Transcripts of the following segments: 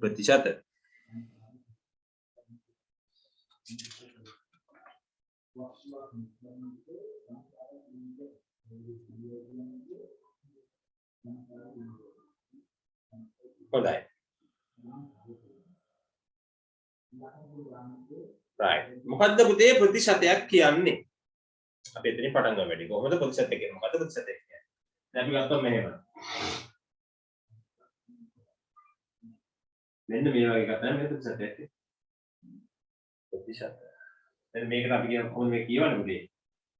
ප්‍රතිශත. හොඳයි. right. මොකද්ද පුතේ ප්‍රතිශතයක් කියන්නේ? අපි එතනින් පටන් ගමු වැඩි. කොහොමද ප්‍රතිශතය කියන්නේ? මොකද්ද ප්‍රතිශතය කියන්නේ? දැන් අපි ගත්තොත් මෙහෙම. මෙන්න මේ වගේ එකක් තමයි මේ ප්‍රතිශතයක්. ප්‍රතිශත. දැන් මේකට අපි කියන කොහොමද මේ කියවන්නේ පුතේ?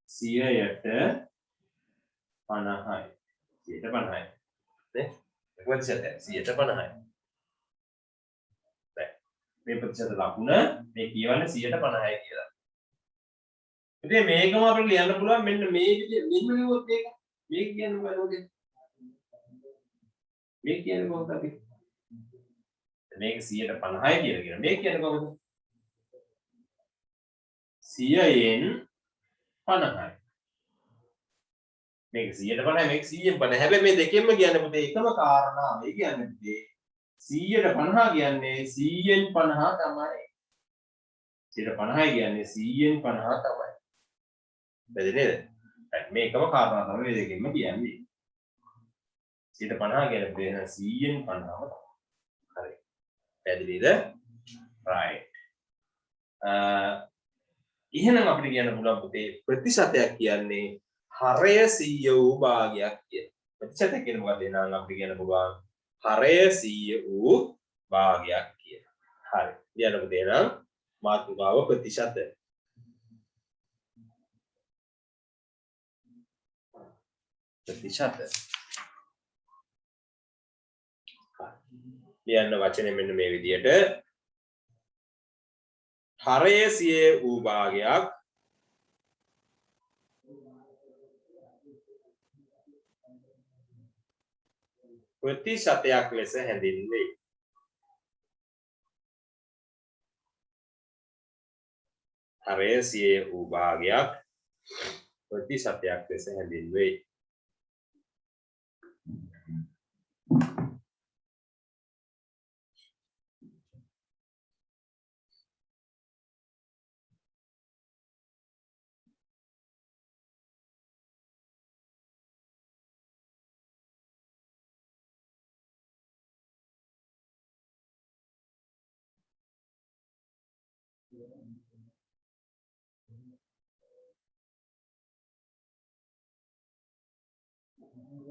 100ට 50යි. 150යි. නේ? ප්‍රතිශතය 150යි. මේ ප්‍රතිශත ලකුණ මේ කියවන්නේ 150යි කියලා. ඉතින් මේකම අපිට ලියන්න පුළුවන් මෙන්න මේ විදිහට මෙන්න ලියුවොත් මේක කියන්නේ මොකද? මේක කියන්නේ කොහොමද අපි? මේක 150යි කියලා කියනවා. මේක කියන්නේ කොහොමද? 100ෙන් 50යි. මේක 150යි මේක 100ෙන් 50. හැබැයි මේ දෙකෙන්ම කියන්නේ පුතේ එකම කාරණා. මේ කියන්නේ පුතේ 100ට 50 කියන්නේ 100ෙන් 50 තමයි. 150යි කියන්නේ 100ෙන් 50 තමයි. බැරි නේද? මේකම කාරණා තමයි මේ දෙකෙන්ම කියන්නේ. 150 කියන්නේ පුතේ 100ෙන් 50ම තමයි. හරි. පැහැදිලිද? right. එහෙනම් අපිට කියන්න පුළුවන් පුතේ ප්‍රතිශතයක් කියන්නේ හරය 100 වූ භාගයක් කියන. ප්‍රතිශතය කියන්නේ මොකක්ද? එහෙනම් අපිට කියන්න පුළුවන් හරය 100 වූ භාගයක් කියන. හරි. ලියන්න පුතේ එහෙනම් මාතෘකාව ප්‍රතිශත. ප්‍රතිශත. ලියන්න වචනේ මෙන්න මේ විදිහට හරය 100 වූ භාගයක් ප්‍රතිශතයක් ලෙස හැඳින්වේ. හරය 100 වූ භාගයක් ප්‍රතිශතයක් ලෙස හැඳින්වේ.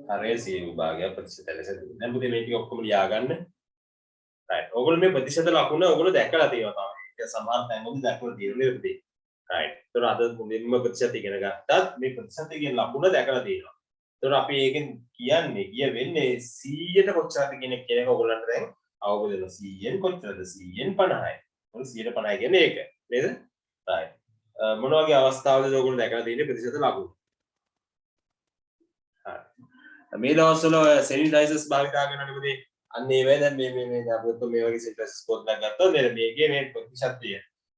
හරය 100 වූ භාගයක් ප්‍රතිශත ලෙස හැඳින්වේ. දැන් පුතේ මේ ටික ඔක්කොම ලියා ගන්න. right. ඕගොල්ලෝ මේ ප්‍රතිශත ලකුණ ඕගොල්ලෝ දැකලා තියෙනවා තමයි. ඒක සමහර තැන්වලදී දැකලා තියෙනවා නේද පුතේ? right. ඒතර අද මුලින්ම ප්‍රතිශත ඉගෙන ගත්තත් මේ ප්‍රතිශත කියන ලකුණ දැකලා තියෙනවා. ඒතර අපි ඒකෙන් කියන්නේ වෙන්නේ 100ට කොච්චරද කියන එක ඕගොල්ලන්ට දැන් අවබෝධ වෙනවා. 100ෙන් කොච්චරද? 100ෙන් 50යි. මොකද 150 කියන්නේ ඒක. නේද? right. මොන වගේ අවස්ථාවලද ඕගොල්ලෝ දැකලා තියෙන්නේ ප්‍රතිශත ලකුණ? හරි. මේ දවස්වල සැනිටයිසර්ස් භාවිතා කරනකොට පුතේ අන්න ඒ වෙයි දැන් මේ අපිට මේ වගේ සැනිටයිසර්ස් පොත්ලක් ගත්තොත් නේද මේකේ මේ ප්‍රතිශතය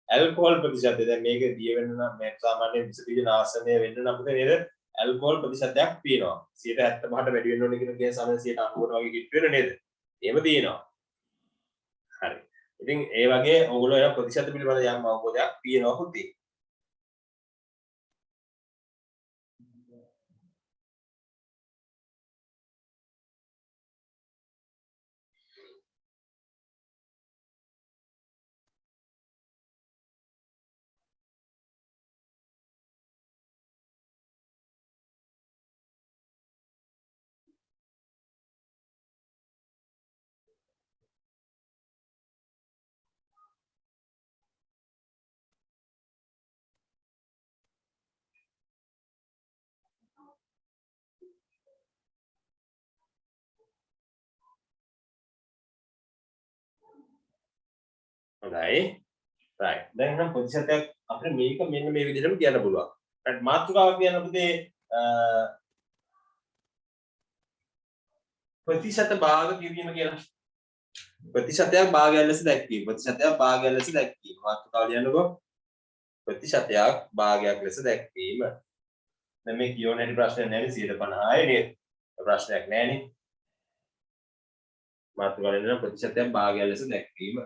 ඇල්කොහොල් ප්‍රතිශතය දැන් මේකේ දිය වෙන්න නම් මේ සාමාන්‍ය විස බීජ නාශනය වෙන්න නම් පුතේ නේද ඇල්කොහොල් ප්‍රතිශතයක් තියෙනවා 75ට වැඩි වෙන්න ඕනේ කියන සමහර 90ට වගේ කිට් වෙන නේද එහෙම තියෙනවා හරි ඉතින් ඒ වගේ ඕගොල්ලෝ එන ප්‍රතිශත පිළිබඳ යම් අවබෝධයක් තියෙනවා පුතේ හොඳයි right දැන් නම් ප්‍රතිශතයක් අපිට මේක මෙන්න මේ විදිහටම කියන්න පුළුවන් right මාතෘකාවක් කියන්න පුතේ ප්‍රතිශත භාග කිරීම කියලා ප්‍රතිශතයක් භාගයක් ලෙස දැක්වීම ප්‍රතිශතයක් භාගයක් ලෙස දැක්වීම මාතෘකාව ලියන්නකෝ ප්‍රතිශතයක් භාගයක් ලෙස දැක්වීම දැන් මේ කියවන හැටි ප්‍රශ්නයක් නැහැ නේ 150යි නේද ප්‍රශ්නයක් නැහැ නේ මාතෘකාවෙන් ප්‍රතිශතයක් භාගය ලෙස දැක්වීම.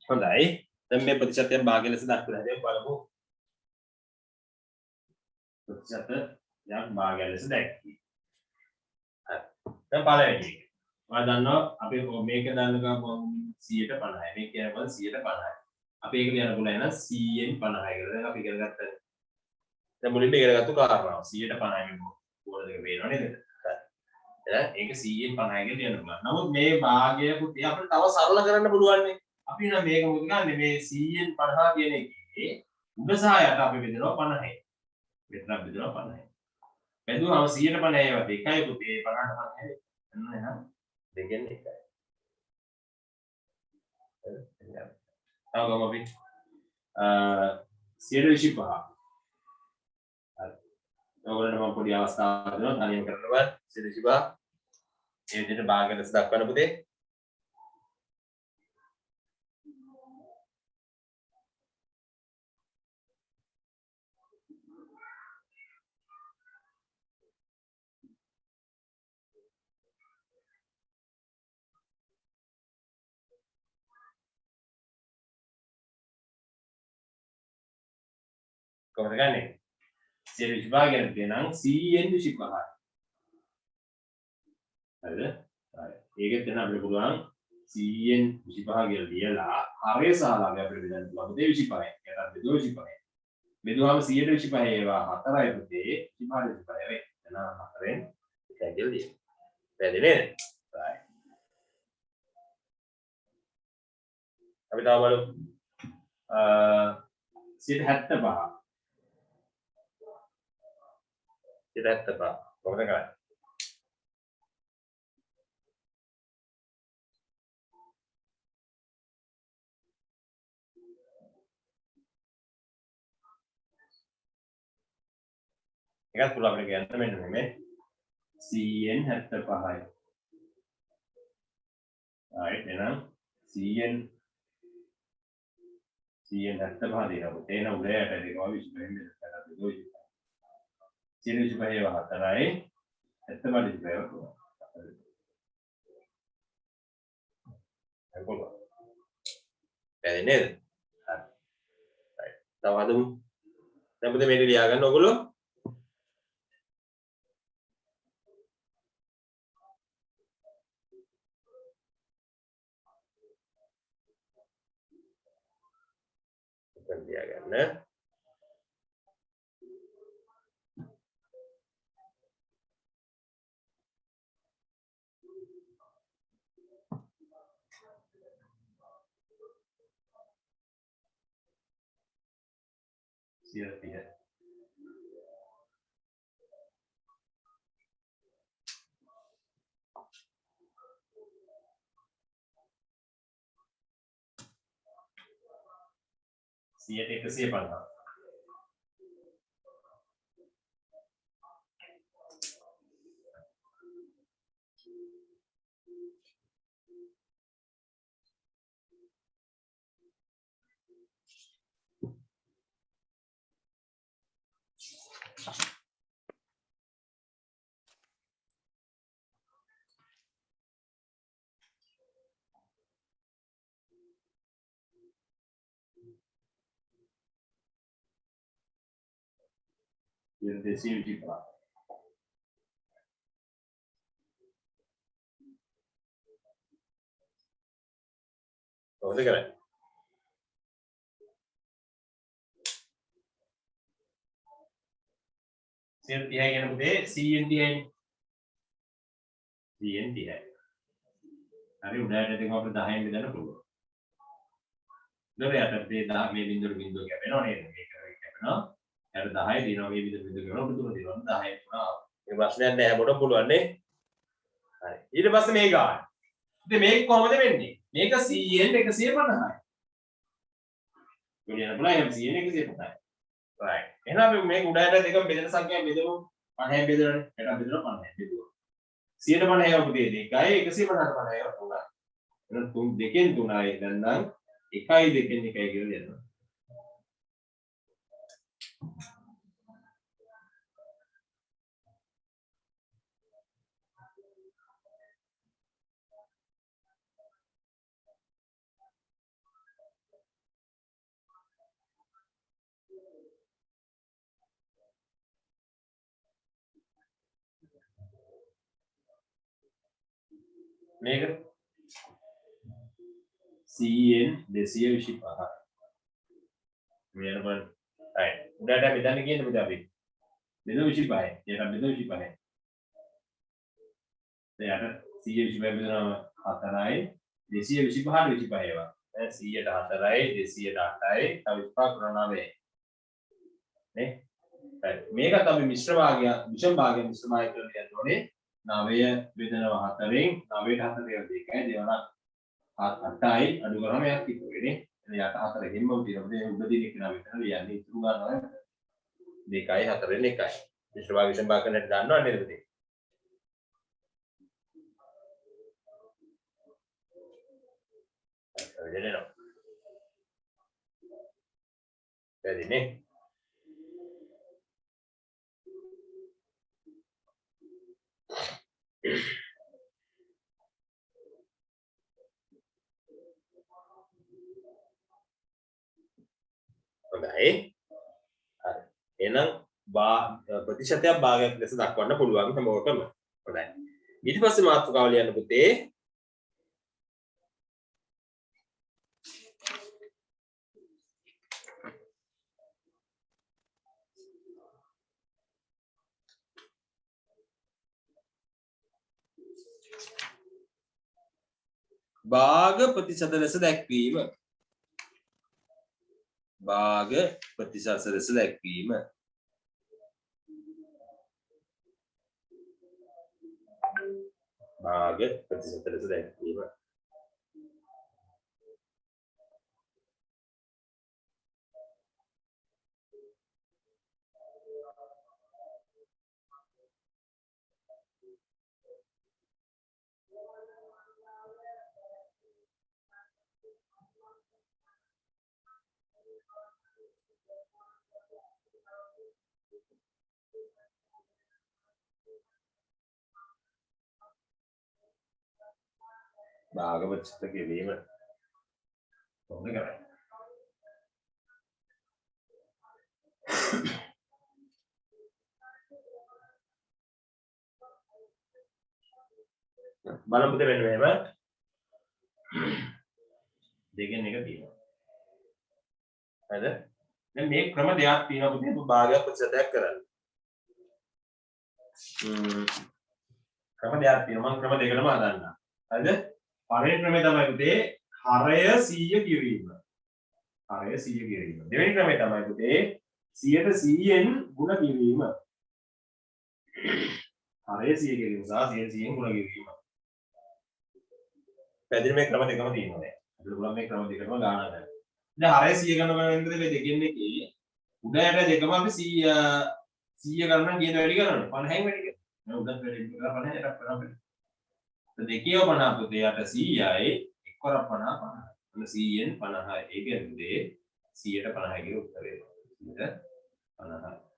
හොඳයි. දැන් මේ ප්‍රතිශතයක් භාගය ලෙස දක්වලා හැදී බලමු. ප්‍රතිශතයක් භාගය ලෙස දැක්වීම. හරි. දැන් පළවෙනි එක. ඔයා දන්නවා අපි මේක දාන්න ගමු 150. මේක කියනවා 150. අපි ඒක ලියන්න පුළුවන් එහෙනම් 100න් 50 කියලා. දැන් අපි ඉගෙන ගත්තා. දැන් මුලින්ම ඉගෙන ගත්ත කාරණාව 150 මේ බෝල දෙක පේනවා නේද? හරි. එහෙනම් ඒක 100න් 50 කියලා ලියන්න පුළුවන්. නමුත් මේ භාගය පුතේ අපිට තව සරල කරන්න පුළුවන් නේ. අපි නම් මේක මොකද ගන්නෙ මේ 100න් 50 කියන එකේ උඩ සහ යට අපි බෙදනවා 50යි. මෙතන බෙදනවා 50යි. බෙදුවාම 150 ඒවත් එකයි පුතේ 50ට 50යි. එන්න එහෙනම් දෙකෙන් එකයි. හරි. තව ගමු අපි 125. හරි. ඔයගොල්ලන්ට මම පොඩි අවස්ථාවක් දෙනවා තනියම කරන්න 125. මේ විදිහට භාගය ලෙස දක්වන්න පුතේ. කොහොමද ගන්නෙ? 125 ගැන කියනනම් 100න් 25. හරිද? හරි. ඒකෙත් එන්න අපිට පුළුවන් 100න් 25 කියලා ලියලා හරය සහ ළඟ අපිට බෙදන්න පුළුවන්. පුතේ 25. ඒකට බෙදුවා 25. බෙදුවාම 100ට 25 ඒවා 4යි පුතේ 25ට 25 වෙයි. එහෙනම් 4ෙන් එකයි කියලා ලියන්න. පැහැදිලි නේද? right. අපි තව බලමු 175. 175 කොහොමද කරන්නේ? එකක් පුළුවන් අපිට කියන්න මෙන්න මේ 100න් 75යි. right එහෙනම් 100න් 75 දෙනවා. එන උඩයට දෙකම 25 මෙතනට දෙනවා. 125 ඒවා 4යි 75 ඒවා 3යි. ඒක පුළුවන්. පැහැදිලි නේද? හරි. right. තව හදමු. දැන් පුතේ මේක ලියා ගන්න ඕගොල්ලෝ. ලියා ගන්න. CRP है CRP कैसे पढ़ना ये देसी विधि पढ़ा तो देख रहे 130 කියන පුතේ 100න් 30යි. 100න් 30යි. හරි උඩට දෙක අපිට 10න් බෙදන්න පුළුවන්. ඊට යටතේ 10 මේ බිඳුව කැපෙනවා නේද? මේක කැපෙනවා. යට 10 දිනවා මේ බිඳුව කැපෙනවා. ඔබ තුන දිනවා 10 වුණා. මේ ප්‍රශ්නයක් නෑ මොකට පුළුවන් නේ. හරි. ඊට පස්සේ මේ ගන්න. ඉතින් මේක කොහොමද වෙන්නේ? මේක 100න් 150යි. කියන්න පුළුවන් 100න් 150යි. right. එහෙනම් අපි මේක උඩට දෙකම බෙදෙන සංඛ්‍යාව බෙදමු. 50න් බෙදනනේ. යට බෙදනවා 50න් බෙදුවා. 150යි පුතේ 2යි 150යි තුනයි. එහෙනම් 3 දෙකෙන් 3යි දැන් නම් 1යි දෙකෙන් 1යි කියලා දෙනවා. මේක 100න් 225යි. මෙන්න බලන්න. right. උඩට බෙදන්න කියන්නේ මොකද අපි? 225යි. යට 225යි. එයාට 125 බෙදනවා 4යි 225ට 25 ඒවා. දැන් 100ට 4යි 200ට 8යි තව 25 කරනවා 9යි. නේ? right. මේකත් අපි මිශ්‍ර භාගය විෂම භාගය මිශ්‍ර භාගය කියලා කියන්න ඕනේ. 9 බෙදනවා 4න් 9ට 4 ඒවා 2යි දෙවනා 8යි අඩු කරාම එකක් ඉතුරුනේ. එයාට 4 ගෙම්ම තියෙනවා. මේ උඩ දින එක නා විතර යන්නේ ඉතුරු ගන්නවා 2යි 4න් 1යි. මිශ්‍ර භාග විෂම භාග කරන්නට දන්නව නේද පුතේ? වෙදෙනවා. වෙදිනේ. හොඳයි. හරි. එහෙනම් ප්‍රතිශතයක් භාගයක් ලෙස දක්වන්න පුළුවන් හැමෝටම. හොඳයි. ඊට පස්සේ මාතෘකාව ලියන්න පුතේ. භාග ප්‍රතිශත ලෙස දැක්වීම. භාග ප්‍රතිශත ලෙස දැක්වීම. භාග ප්‍රතිශත ලෙස දැක්වීම. භාග ප්‍රතිශත කිරීම. හොඳ කරා. බලමු පුතේ මෙන්න මෙහෙම. දෙකෙන් එක තියෙනවා. හරිද? දැන් මේ ක්‍රම දෙකක් තියෙනවා පුතේ භාගයක් ප්‍රතිශතයක් කරන්න. ක්‍රම දෙකක් තියෙනවා. මම ක්‍රම දෙකම හදන්නම්. හරිද? පළවෙනි ක්‍රමය තමයි පුතේ හරය 100 කිරීම. හරය 100 කිරීම. දෙවෙනි ක්‍රමය තමයි පුතේ 100ට 100න් ගුණ කිරීම. හරය 100 කිරීම සහ 100ට 100න් ගුණ කිරීම. පැහැදිලි මේ ක්‍රම දෙකම තියෙනවා දැන්. අපිට පුළුවන් මේ ක්‍රම දෙකම ගාන ගන්න. දැන් හරය 100 ගන්න වෙනද මේ දෙකෙන් එකේ උඩ යට දෙකම අපි 100 ගන්න කියන වැඩි කරනවා. 50න් වැඩි කරනවා. මම උඩට වැඩි කරලා 50 යටත් කරනවා. දෙකේව 50 පුතේ යට 100යි එක්වරක් 50 50. අන්න 100න් 50යි. ඒ කියන්නේ 100ට 50 කියන උත්තරේ. 100ට 50යි.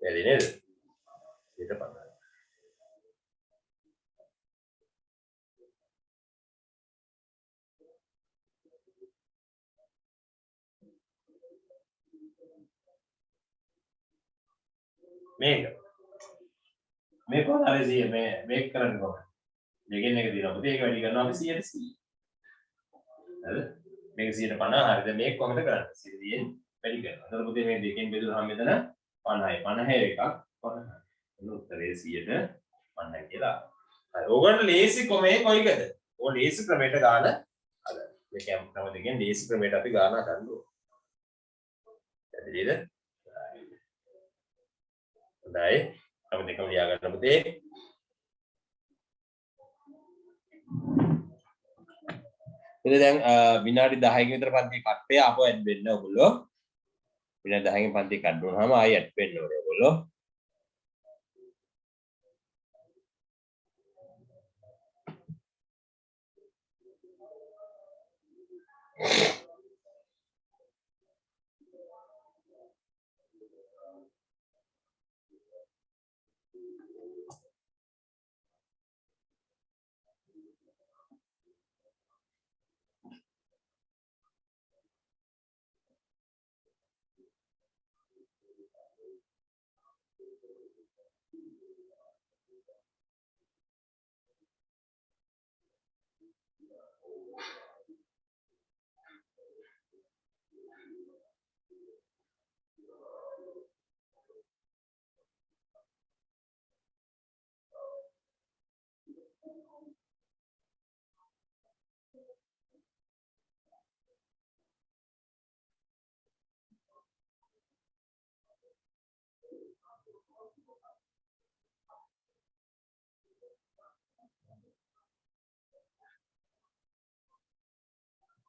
වැඩි නේද? 100ට 50යි. මේක කොහොමද හරි මේක කරන්නේ කොහොමද? දෙකෙන් එක දිනවා. පුතේ ඒක වැඩි කරනවා අපි 100ට 100. හරිද? මේක 150 හරිද? මේක කොහොමද කරන්නේ? 100න් වැඩි කරනවා. එතකොට පුතේ මේ දෙකෙන් බෙදුනහම මෙතන 50යි. 50 එකක් 50. එතන උත්තරේ 150 කියලා. හරි. ඕගොල්ලෝ ලේසි කොමේ කොයිකද? ඕගොල්ලෝ ලේසි ක්‍රමයට ගන්න අද මේ ක්‍රම දෙකෙන් ලේසි ක්‍රමයට අපි ගන්න ගන්න ඕන. පැහැදිලිද? හොඳයි. අපි දෙකම ලියා ගන්න පුතේ. ඉතින් දැන් විනාඩි 10කින් විතර පන්ති කට් වෙයි ආපහු ඇඩ් වෙන්න ඕගොල්ලෝ. විනාඩි 10කින් පන්ති කට් වුණාම ආයෙ ඇඩ් වෙන්න ඕනේ ඕගොල්ලෝ.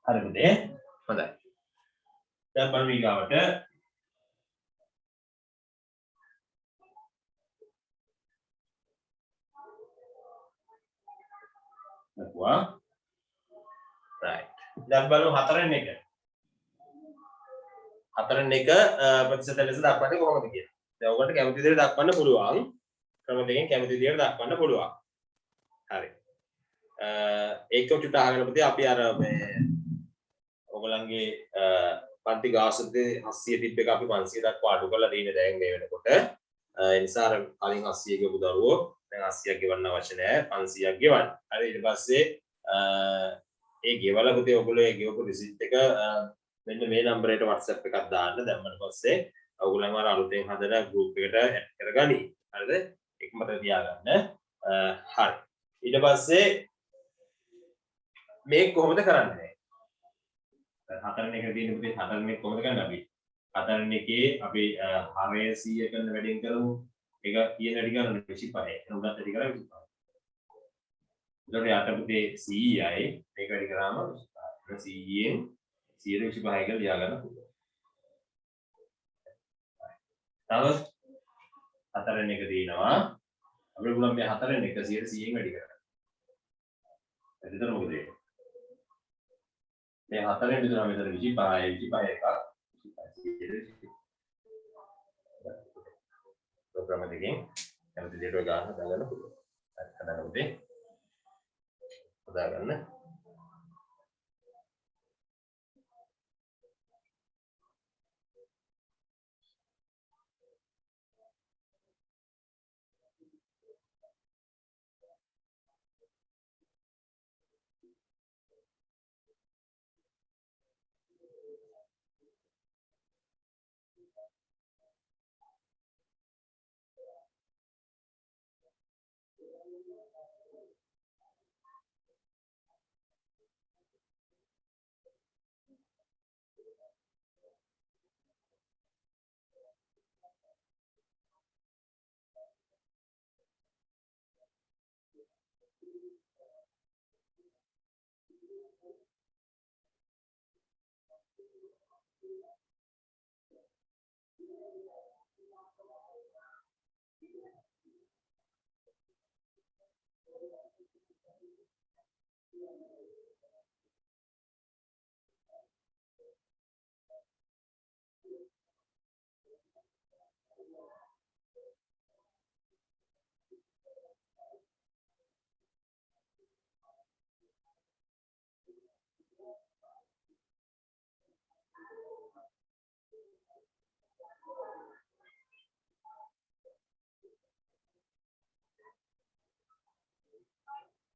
හරි පුතේ. හොඳයි. දැන් බලමු ඊගාවට. දක්වා. right. දැන් බලමු හතරෙන් එක. හතරෙන් එක ප්‍රතිශත ලෙස දක්වන්නේ කොහොමද කියලා. දැන් ඔයගොල්ලෝ කැමති විදිහට දක්වන්න පුළුවන්. ක්‍රම දෙකෙන් කැමති විදිහට දක්වන්න පුළුවන්. හරි. ඒක චුට්ට අහගෙන පුතේ අපි අර මේ ඔයගොල්ලන්ගේ පන්ති ගාසුද්දේ 700 තිබ්බ එක අපි 500 දක්වා අඩු කරලා තියෙන දැන් මේ වෙනකොට. ඒ නිසා අර කලින් 800 ගෙවපු දරුවෝ දැන් 800ක් ගෙවන්න අවශ්‍ය නැහැ 500ක් ගෙවන්න. හරි ඊට පස්සේ ඒ ගෙවලා පුතේ ඔයගොල්ලෝ ඒ ගෙවපු රිසිට් එක මෙන්න මේ නම්බරයට WhatsApp එකක් දාන්න. දැම්මම පස්සේ ඔයගොල්ලන්ව අර අලුතෙන් හදන group එකට add කරගනි. හරිද? ඒක මතක තියාගන්න. හරි. ඊට පස්සේ මේක කොහොමද කරන්නේ? හතරෙන් එක තියෙන පුතේ හතරෙන් එක කොහොමද කරන්නේ අපි? හතරෙන් එකේ අපි 600 කරන වැඩෙන් කරමු. ඒක කියන වැඩි කරන 25. එතන උඩත් වැඩි කරා 25. ඊට යට පුතේ 100යි මේක වැඩි කරාම 100ෙන් 125 කියලා ලියා ගන්න පුළුවන්. තව හතරෙන් එක තියෙනවා. අපිට පුළුවන් මේ හතරෙන් එක 100ෙන් වැඩි කරන්න. එතන මොකද වෙන්නේ? මේ හතරෙන් බෙදුනම මෙතන 25යි 25 එකක් 25 ප්‍රෝග්‍රෑම් එකකින් කැමති දෙයක් ගන්න හදාගන්න පුළුවන්. හරි හදාගන්න පුතේ. හදාගන්න.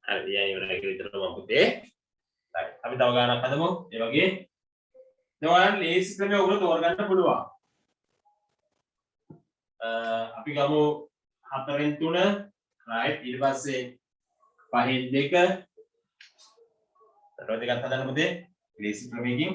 හරි යයි ඉවරයි කියලා විතරම පුතේ. හරි අපි තව ගානක් හදමු. ඒ වගේ දැන් ඔයාලට ලේසි ක්‍රමය ඔයගොල්ලෝ තෝරගන්න පුළුවන්. අපි ගමු 4න් 3 right ඊට පස්සේ 5න් 2 ඊට දෙකක් හදන්න පුතේ ලේසි ක්‍රමයකින්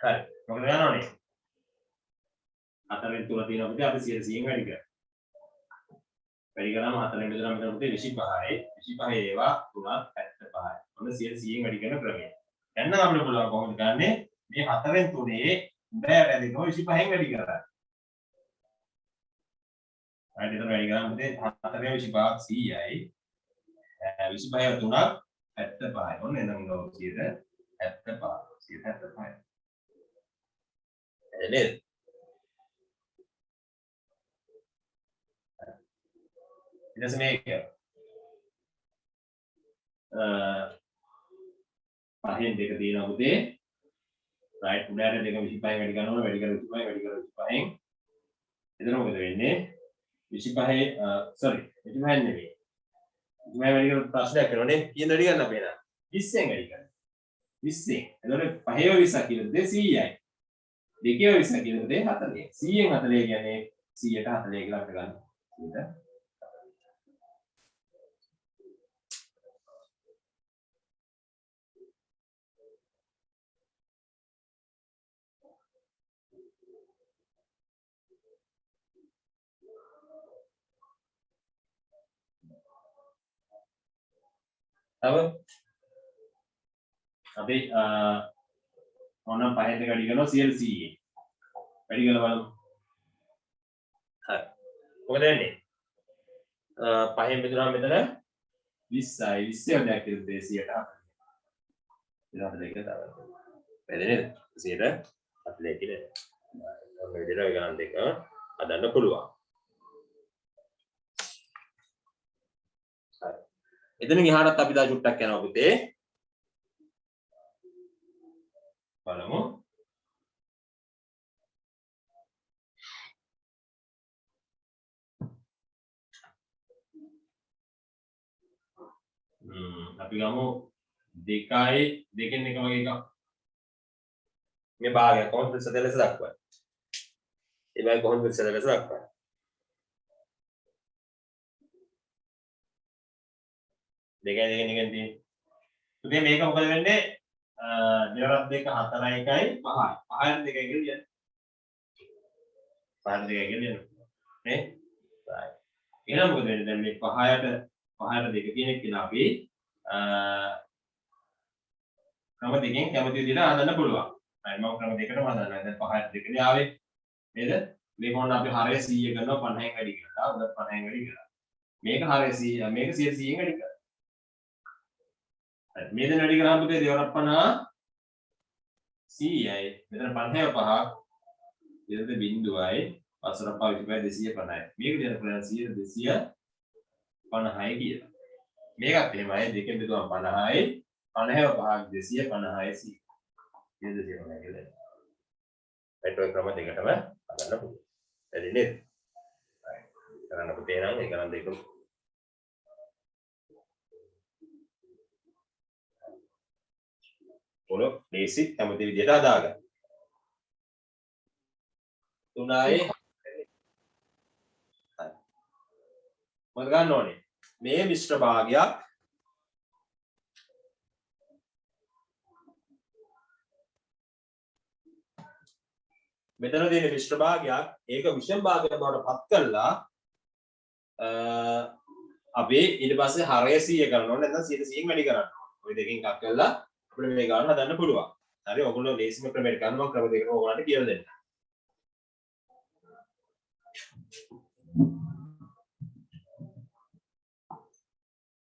හරි මොකද යනවනේ 4න් 3 තියෙනවා පුතේ අපි 100න් වැඩි කරා. වැඩි කරාම 4න් බෙදලා මෙතන පුතේ 25යි 25 ඒවා 3ක් 75යි. ඔන්න 100න් වැඩි කරන ක්‍රමය. දැන් නම් අපිට පුළුවන් කොහොමද ගන්නෙ මේ 4න් 3 උඩයට ඇදෙනවා 25න් වැඩි කරලා. හරි එතන වැඩි කරාම පුතේ 4 25 100යි 25 3ක් 75යි. ඔන්න එතන ගාව 175 නේද? ඊට පස්සේ මේක පහෙන් දෙක තියෙනවා පුතේ right උඩට දෙක 25න් වැඩි කරනවා වැඩි කර 25න් වැඩි කර 25න් එතන මොකද වෙන්නේ 25 sorry 25න් නෙවෙයි 25න් වැඩි කර ප්‍රශ්නයක් කරනනේ කීයෙන් වැඩි ගන්න අපේ නා 20න් වැඩි කරනවා 20න් එතකොට 5 20 කියලා දෙ 100යි දෙකේ 20 කියලා දෙ 40 100න් 40 කියන්නේ 100ට 40 කියලා අපිට ගන්න 100ට තව අපි ඕනම් 5න් දෙක වැඩි කරනවා 100 වැඩි කරලා බලමු. හරි. මොකද වෙන්නේ? 5න් බෙදුනහම මෙතන 20යි 20 වඩා කියලා 240ට 40 එක තමයි. වැඩි නේද? 100ට 40 කියලා. ඔන්න විදිහට ඔය ගණන් දෙක හදන්න පුළුවන්. හරි. එතනින් එහාටත් අපි තා චුට්ටක් යනවා පුතේ. බලමු. අපි ගමු 2යි 2කින් එක වගේ එකක්. මේ භාගය කොහොමද ප්‍රතිශත ලෙස දක්වන්නේ? ඒ භාගය කොහොමද ප්‍රතිශත ලෙස දක්වන්නේ? 2යි 2කින් එකෙන් තියෙන්නේ. ඉතින් මේක මොකද වෙන්නේ? දෙවරක් දෙක 4යි 1යි 5යි. 5යි 2යි කියලා කියන්නේ. 5යි 2යි කියන්නේ නේ? right. එහෙනම් මොකද වෙන්නේ? දැන් මේ 5ට 2 කියන එක කියලා අපි ක්‍රම දෙකෙන් කැමති විදිහට හදන්න පුළුවන්. right මම ක්‍රම දෙකටම හදනවා. දැන් 5ට 2නේ ආවේ. නේද? මේක ඕන අපි හරය 100 කරනවා 50න් වැඩි කරලා. උඩ 50න් වැඩි කරලා. මේක හරය 100 මේක 100න් වැඩි කරලා. right මේ දෙන වැඩි කරාම පුතේ දෙවරක් 50 100යි. මෙතන 55ක් ඊට බිඳුවයි වසර 5 250යි. මේක දෙන පුළුවන් 100 250යි කියලා. මේකත් එහෙමයි දෙකෙන් බෙදුවම 50යි 55ක් 250යි 100 ඊට 250යි කියලා. ඒත් ඔය ක්‍රම දෙකටම හදන්න පුළුවන්. හරි නේද? right. කරන්න පුතේ නම් ඒ ගණන් දෙකම පොළො බේසික් කැමති විදිහට හදාගන්න. 3යි මොකද ගන්න ඕනේ? මේ මිශ්‍ර භාගයක් මෙතන තියෙන මිශ්‍ර භාගයක් ඒක විෂම භාගයක් බවට පත් කළා අපි ඊට පස්සේ හරය 100 කරනවා නැත්නම් 100 වැඩි කරනවා. ඔය දෙකෙන් එකක් කළා අපිට මේ ගාන හදන්න පුළුවන්. හරි ඔයගොල්ලෝ ලේසිම ක්‍රමයකට ගන්නවා ක්‍රම දෙකම ඔයගොල්ලන්ට කියලා දෙන්න.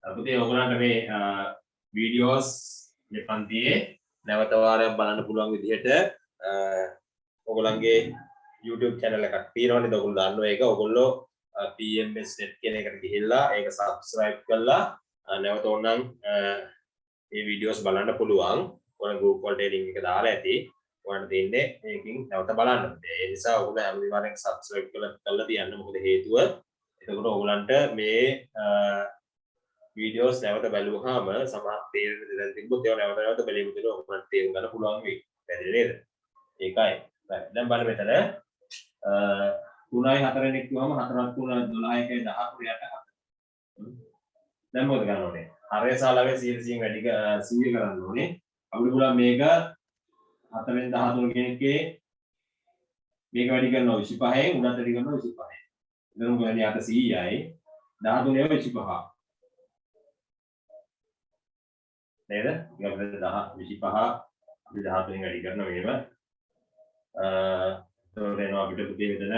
අපිට ඔයගොල්ලන්ට මේ වීඩියෝස් මේ පන්තියේ නැවත වාරයක් බලන්න පුළුවන් විදිහට ඔයගොල්ලන්ගේ YouTube channel එකක් තියෙනවනේ ඔයගොල්ලෝ දන්නවා ඒක ඔයගොල්ලෝ PMS net කියන එකට ගිහිල්ලා ඒක subscribe කරලා නැවත ඕනනම් මේ වීඩියෝස් බලන්න පුළුවන්. ඔයගොල්ලෝ group වලට link එක දාලා ඇති. ඔයාලට දෙන්නේ මේකෙන් නැවත බලන්න. ඒ නිසා ඔයගොල්ලෝ හැම වෙලාවෙම subscribe කරලා තියන්න. මොකද හේතුව එතකොට ඔයගොල්ලන්ට මේ වීඩියෝස් නැවත බලුවාම සමහර තේරෙන දේ දැන් තිබ්බොත් ඒවා නැවත බලමු කියලා ඔයගොල්ලන්ට තේරුම් ගන්න පුළුවන් වෙයි. පැහැදිලි නේද? ඒකයි. දැන් බලන්න මෙතන 3යි 4යි කිව්වම 4ක් 3 12යි 13 දැන් මොකද කරන්න ඕනේ? හරය සාලාවේ 100 වැඩි 100 කරන්න ඕනේ. අපිට පුළුවන් මේක 4න් 13 කෙනෙක්ගේ මේක වැඩි කරනවා 25න් උඩට වැඩි කරනවා 25න්. එතන මොකද වෙන්නේ? අත 100යි 13 ඒවා 25. නේද? ඒක අපිට 10 25 අපි 13න් වැඩි කරනවා මේව. එතකොට එනවා අපිට පුතේ මෙතන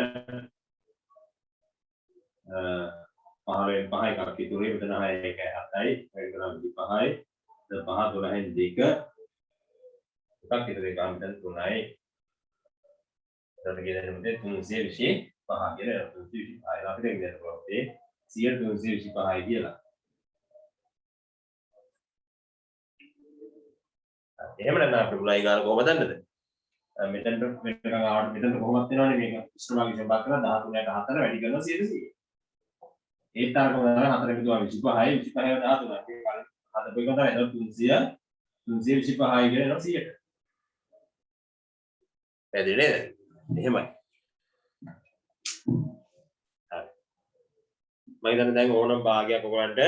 15න් 5 එකක් ඉතුරුයි මෙතන 6 1 7යි වැඩි කරනවා 25යි. දැන් 5 12න් 2 එකක් ඉතුරු එක මෙතන 3යි. එතකොට කියන්නේ මෙතන 325 කියලා 325. අපිට කියන්න පුළුවන් ඒ 325යි කියලා. එහෙම නැත්නම් අපිට පුළයි ගාන කොහොමද දන්නද? මෙතනට මෙතන ආවට මෙතනට කොහොමද වෙනවනේ මේක ඉස්තරමාගේ සම්බන්ධ කරලා 13ට 4 වැඩි කරනවා 100. ඒ තරකම 4 විදුවා 25යි 25යි 13යි. මේ හදපු එක තමයි 325යි කියන 100ට. පැහැදිලි නේද? එහෙමයි. හරි. මම හිතන්නේ දැන් ඕනම භාගයක් ඔයගලන්ට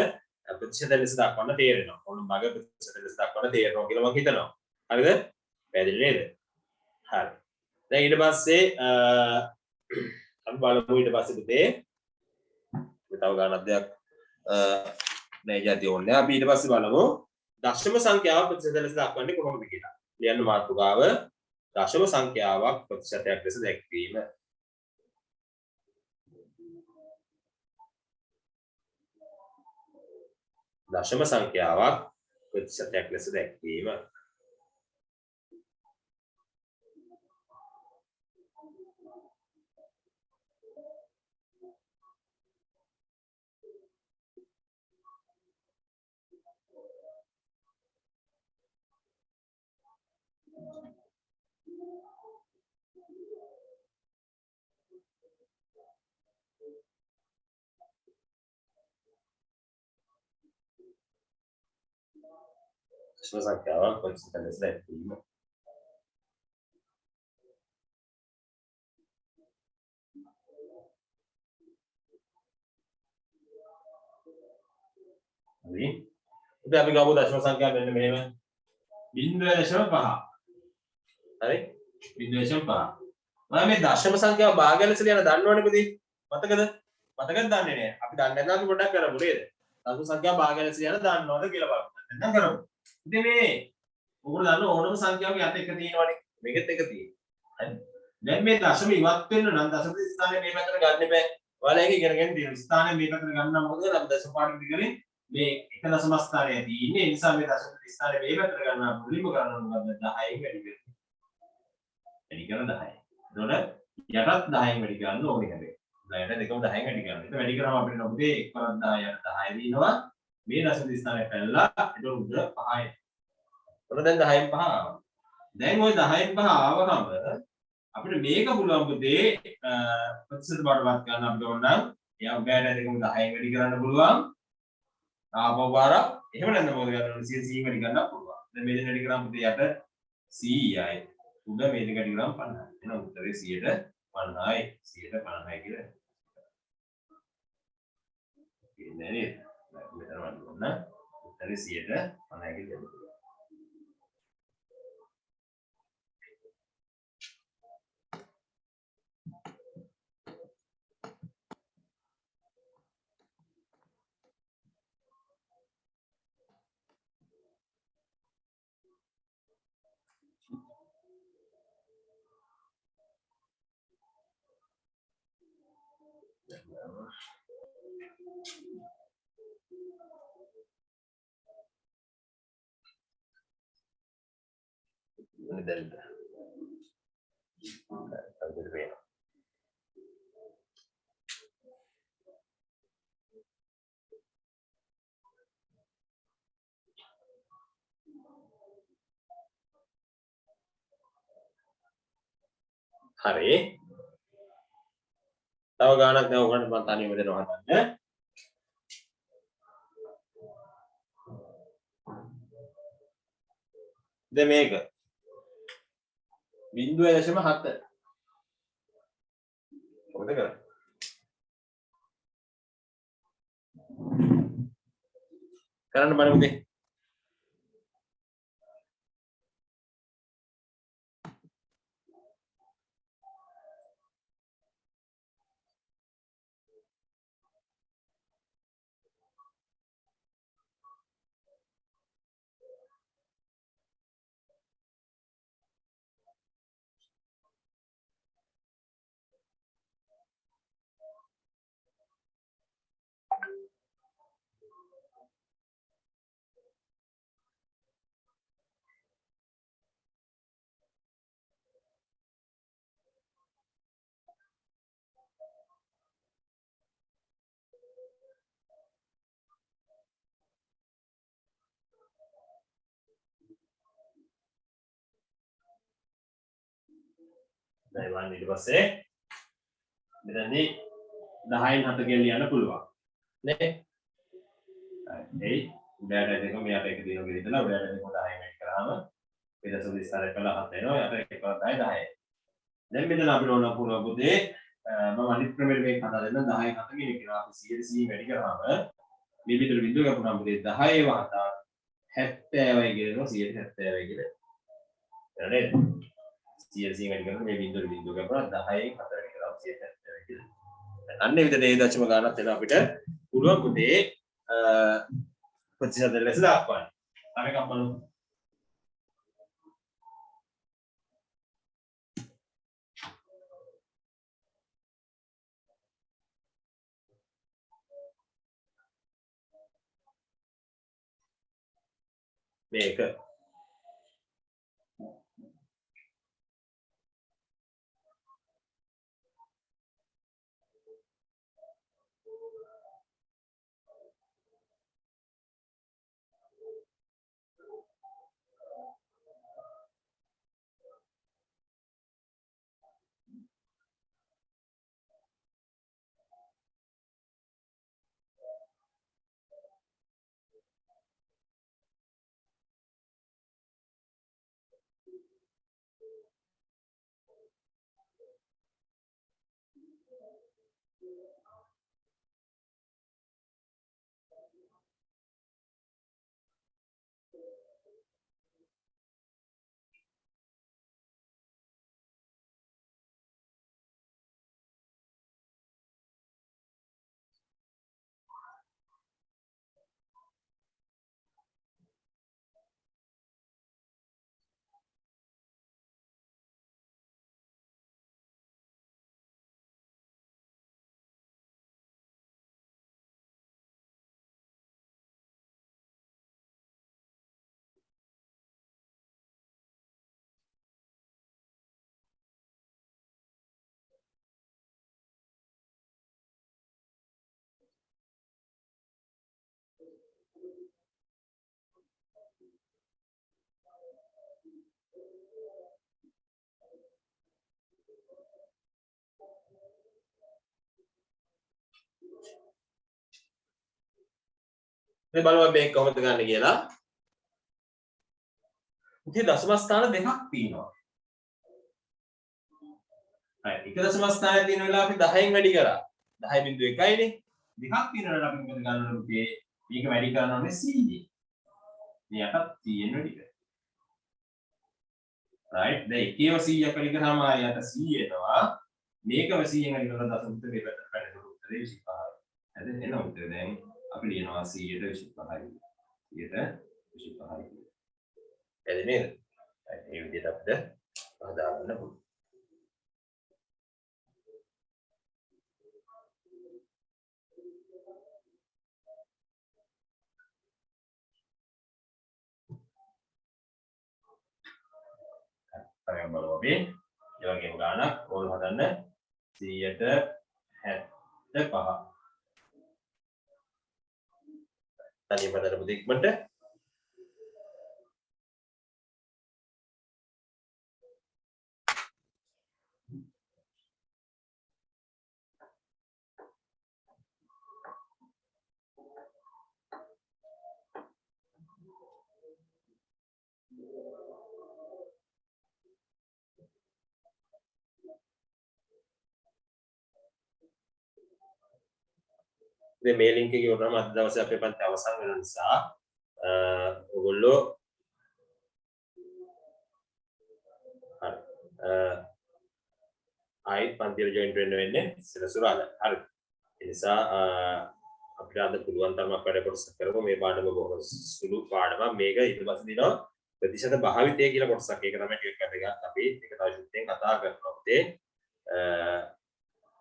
ප්‍රතිශත ලෙස දක්වන්න තේරෙනවා. ඕනම භාගයක් ප්‍රතිශත ලෙස දක්වන්න තේරෙනවා කියලා මම හිතනවා. හරිද? පැහැදිලි නේද? හරි. දැන් ඊට පස්සේ අපි බලමු ඊට පස්සේ පුතේ තව ගණන් දෙයක් නෑ යටි ඕනේ. අපි ඊට පස්සේ බලමු දශම සංඛ්‍යාව ප්‍රතිශත ලෙස දක්වන්නේ කොහොමද කියලා. ලියන්න මාතෘකාව දශම සංඛ්‍යාවක් ප්‍රතිශතයක් ලෙස දැක්වීම. දශම සංඛ්‍යාවක් ප්‍රතිශතයක් ලෙස දැක්වීම. දශම සංඛ්‍යාවක් ප්‍රතිශත ලෙස දැක්වීම. හරි. ඉතින් අපි ගමු දශම සංඛ්‍යාව මෙන්න මෙහෙම 0.5. හරි 0.5. මම මේ දශම සංඛ්‍යාව භාගය ලෙස ලියන දන්නවනේ පුතේ. මතකද? මතකද දන්නේ නැහැ. අපි දන්නේ නැත්නම් අපි පොඩ්ඩක් කරමු නේද? දශම සංඛ්‍යාව භාගය ලෙස ලියන දන්නවද කියලා බලමු. නැත්නම් කරමු. ඉතින් මේ ඔයගොල්ලෝ දන්න ඕනම සංඛ්‍යාවක යට එක තියෙනවනේ. මේකෙත් එක තියෙනවා. හරි. දැන් මේ දශම ඉවත් වෙන්න නම් දශම ස්ථානයේ මේ පැත්තට ගන්න එපා. ඔයාලා ඒක ඉගෙනගෙන තියෙනවා. ස්ථානයේ මේ පැත්තට ගන්නවා මොකද? අපි දශම පාඩම් ඉගෙනගෙන මේ එක දශම ස්ථානයේ තියෙන්නේ. ඒ නිසා මේ දශම ස්ථානයේ මේ පැත්තට ගන්නවා මුලින්ම කරනවා මොකද? 10න් වැඩි කරනවා. වැඩි කරන 10. එතකොට යටත් 10න් වැඩි කරන්න ඕනේ හැබැයි. යට දෙකම 10න් වැඩි කරනවා. ඒක වැඩි කරාම අපිට නොබුදේ 1 10 යට 10 දිනවා. මේ දශම ස්ථානයේ පැනලා එතකොට උඩ 5යි. ඔන්න දැන් 10න් 5 ආවා. දැන් ওই 10න් 5 ආවම අපිට මේක පුළුවන් පුතේ ප්‍රතිශත බාටපත් ගන්න අපිට ඕන නම් එයා උගෑට දෙකම 10න් වැඩි කරන්න පුළුවන්. ආපහු පාරක් එහෙම නැත්නම් මොකද කරන්න ඕනේ 100 වැඩි කරන්න පුළුවන්. දැන් මේ දෙක වැඩි කරාම පුතේ යට 100යි. උඩ මේ දෙක වැඩි කරාම 50යි. එහෙනම් උත්තරේ 100ට 50යි 150යි කියලා. ඉන්නේ නේද? මෙතන වන්න උත්තරේ 100ට 50යි කියලා. ini delta. Hari. Tahu gak anak tahu kan mantan yang udah hadapannya? Dia mega. Bindu ada cuma hati. Kamu dengar? Karena mana putih? Dari mana di pasir? Berarti 10න් 7 ගෙලියන්න පුළුවන්. නේ? ඒ උඩට දෙක මෙයාට එක දිනක විතරලා උඩට දෙක 10න් වැඩි කරාම පිටස විස්තර කළා 7 වෙනවා. යට එක 10යි 10යි. දැන් මෙතන අපිට ඕන පුළුවන් පුතේ මම අනිත් ක්‍රමෙට මේක හදා දෙන්න 10න් 7 ගෙන කියලා අපි 100 වැඩි කරාම මේ විතර බිඳුව ගන්නවා පුතේ 10 වහතා 70යි කියනවා 170යි කියලා. නේද? 100 වැඩි කරලා මේ බිඳුව ගන්නවා 10න් 4 වැඩි කරාම 170යි කියලා. අන්න ඒ විදිහට ඒ දශම ගානක් වෙන අපිට පුළුවන් පුතේ ප්‍රතිශත ලෙස දක්වන්න. තව එකක් බලමු. මේක මේ බලමු මේක කොහොමද ගන්න කියලා. ඉතින් දශම ස්ථාන දෙකක් තියෙනවා. හරි. එක දශම ස්ථානයේ තියෙන වෙලාව අපි 10න් වැඩි කරා. 10.1යිනේ. දෙකක් තියෙන වෙලාවට අපි මොකද ගන්න ඕනේ? මේක වැඩි කරනවා නේ 100. මෙයාට 100න් වැඩි කරා. right. දැන් එකේම 100ක් වැඩි කරාම ආයෙත් 100 එනවා. මේකම 100න් වැඩි කරලා දශම උත්තරේ පැත්තට උත්තරේ 25. හරි. එන උත්තරේ දැන් අපි ලියනවා 100ට 25යි. 100ට 25යි. එද නේද? ඒ විදිහට අපිට හදාගන්න පුළුවන්. මේ ඒ වගේම ගානක් ඕගොල්ලෝ හදන්න 175 තනියම හදන්න පුතේ ඉක්මනට ඉතින් මේ link එකේ වුණාම අද දවසේ අපේ පන්ති අවසන් වෙන නිසා ඔයගොල්ලෝ හරි ආයෙත් පන්තියට join වෙන්නේ සෙනසුරාදා. හරි. ඒ නිසා අපිට අද පුළුවන් තරමක් වැඩ කොටසක් කරමු. මේ පාඩම බොහොම සුළු පාඩමක්. මේක ඊට පස්සේ දිනවා ප්‍රතිශත භාවිතය කියලා කොටසක්. ඒක තමයි ටිකක් වැදගත්. අපි ඒක තව චුට්ටෙන් කතා කරනවා. ඒ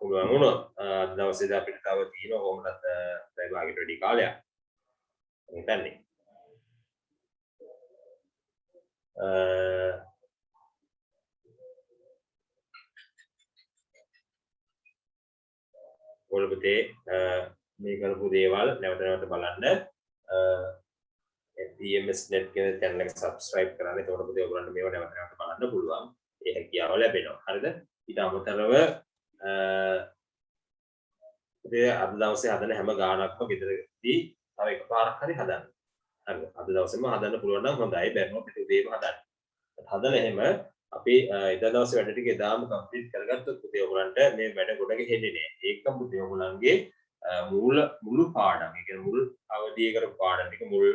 පුළුවන් වුණොත් අද දවසේදී අපිට තව තියෙනවා කොහොමදත් පැය භාගයට වැඩි කාලයක්. මම හිතන්නේ. ඔයගොල්ලෝ මේ කරපු දේවල් නැවත නැවත බලන්න DMS net කියන channel එක subscribe කරන්න. එතකොට පුතේ ඔයගොල්ලන්ට මේව නැවත නැවත බලන්න පුළුවන්. ඒ හැකියාව ලැබෙනවා. හරිද? ඊට අමතරව පුතේ අද දවසේ හදන හැම ගානක්ම ගෙදරදී තව එකපාරක් හරි හදන්න. හරිද? අද දවසේම හදන්න පුළුවන් නම් හොඳයි. බැරිනම් පිටු දෙයම හදන්න. හදලා එහෙම අපි එදා දවසේ වැඩ ටික එදාම කම්ප්ලීට් කරගත්තොත් පුතේ ඔයගොල්ලන්ට මේ වැඩ ගොඩ ගෙහෙන්නේ නෑ. ඒකම පුතේ ඔයගොල්ලන්ගේ මුළු පාඩම්. ඒ කියන්නේ මුල් අවධිය කරපු පාඩම් ටික මුල්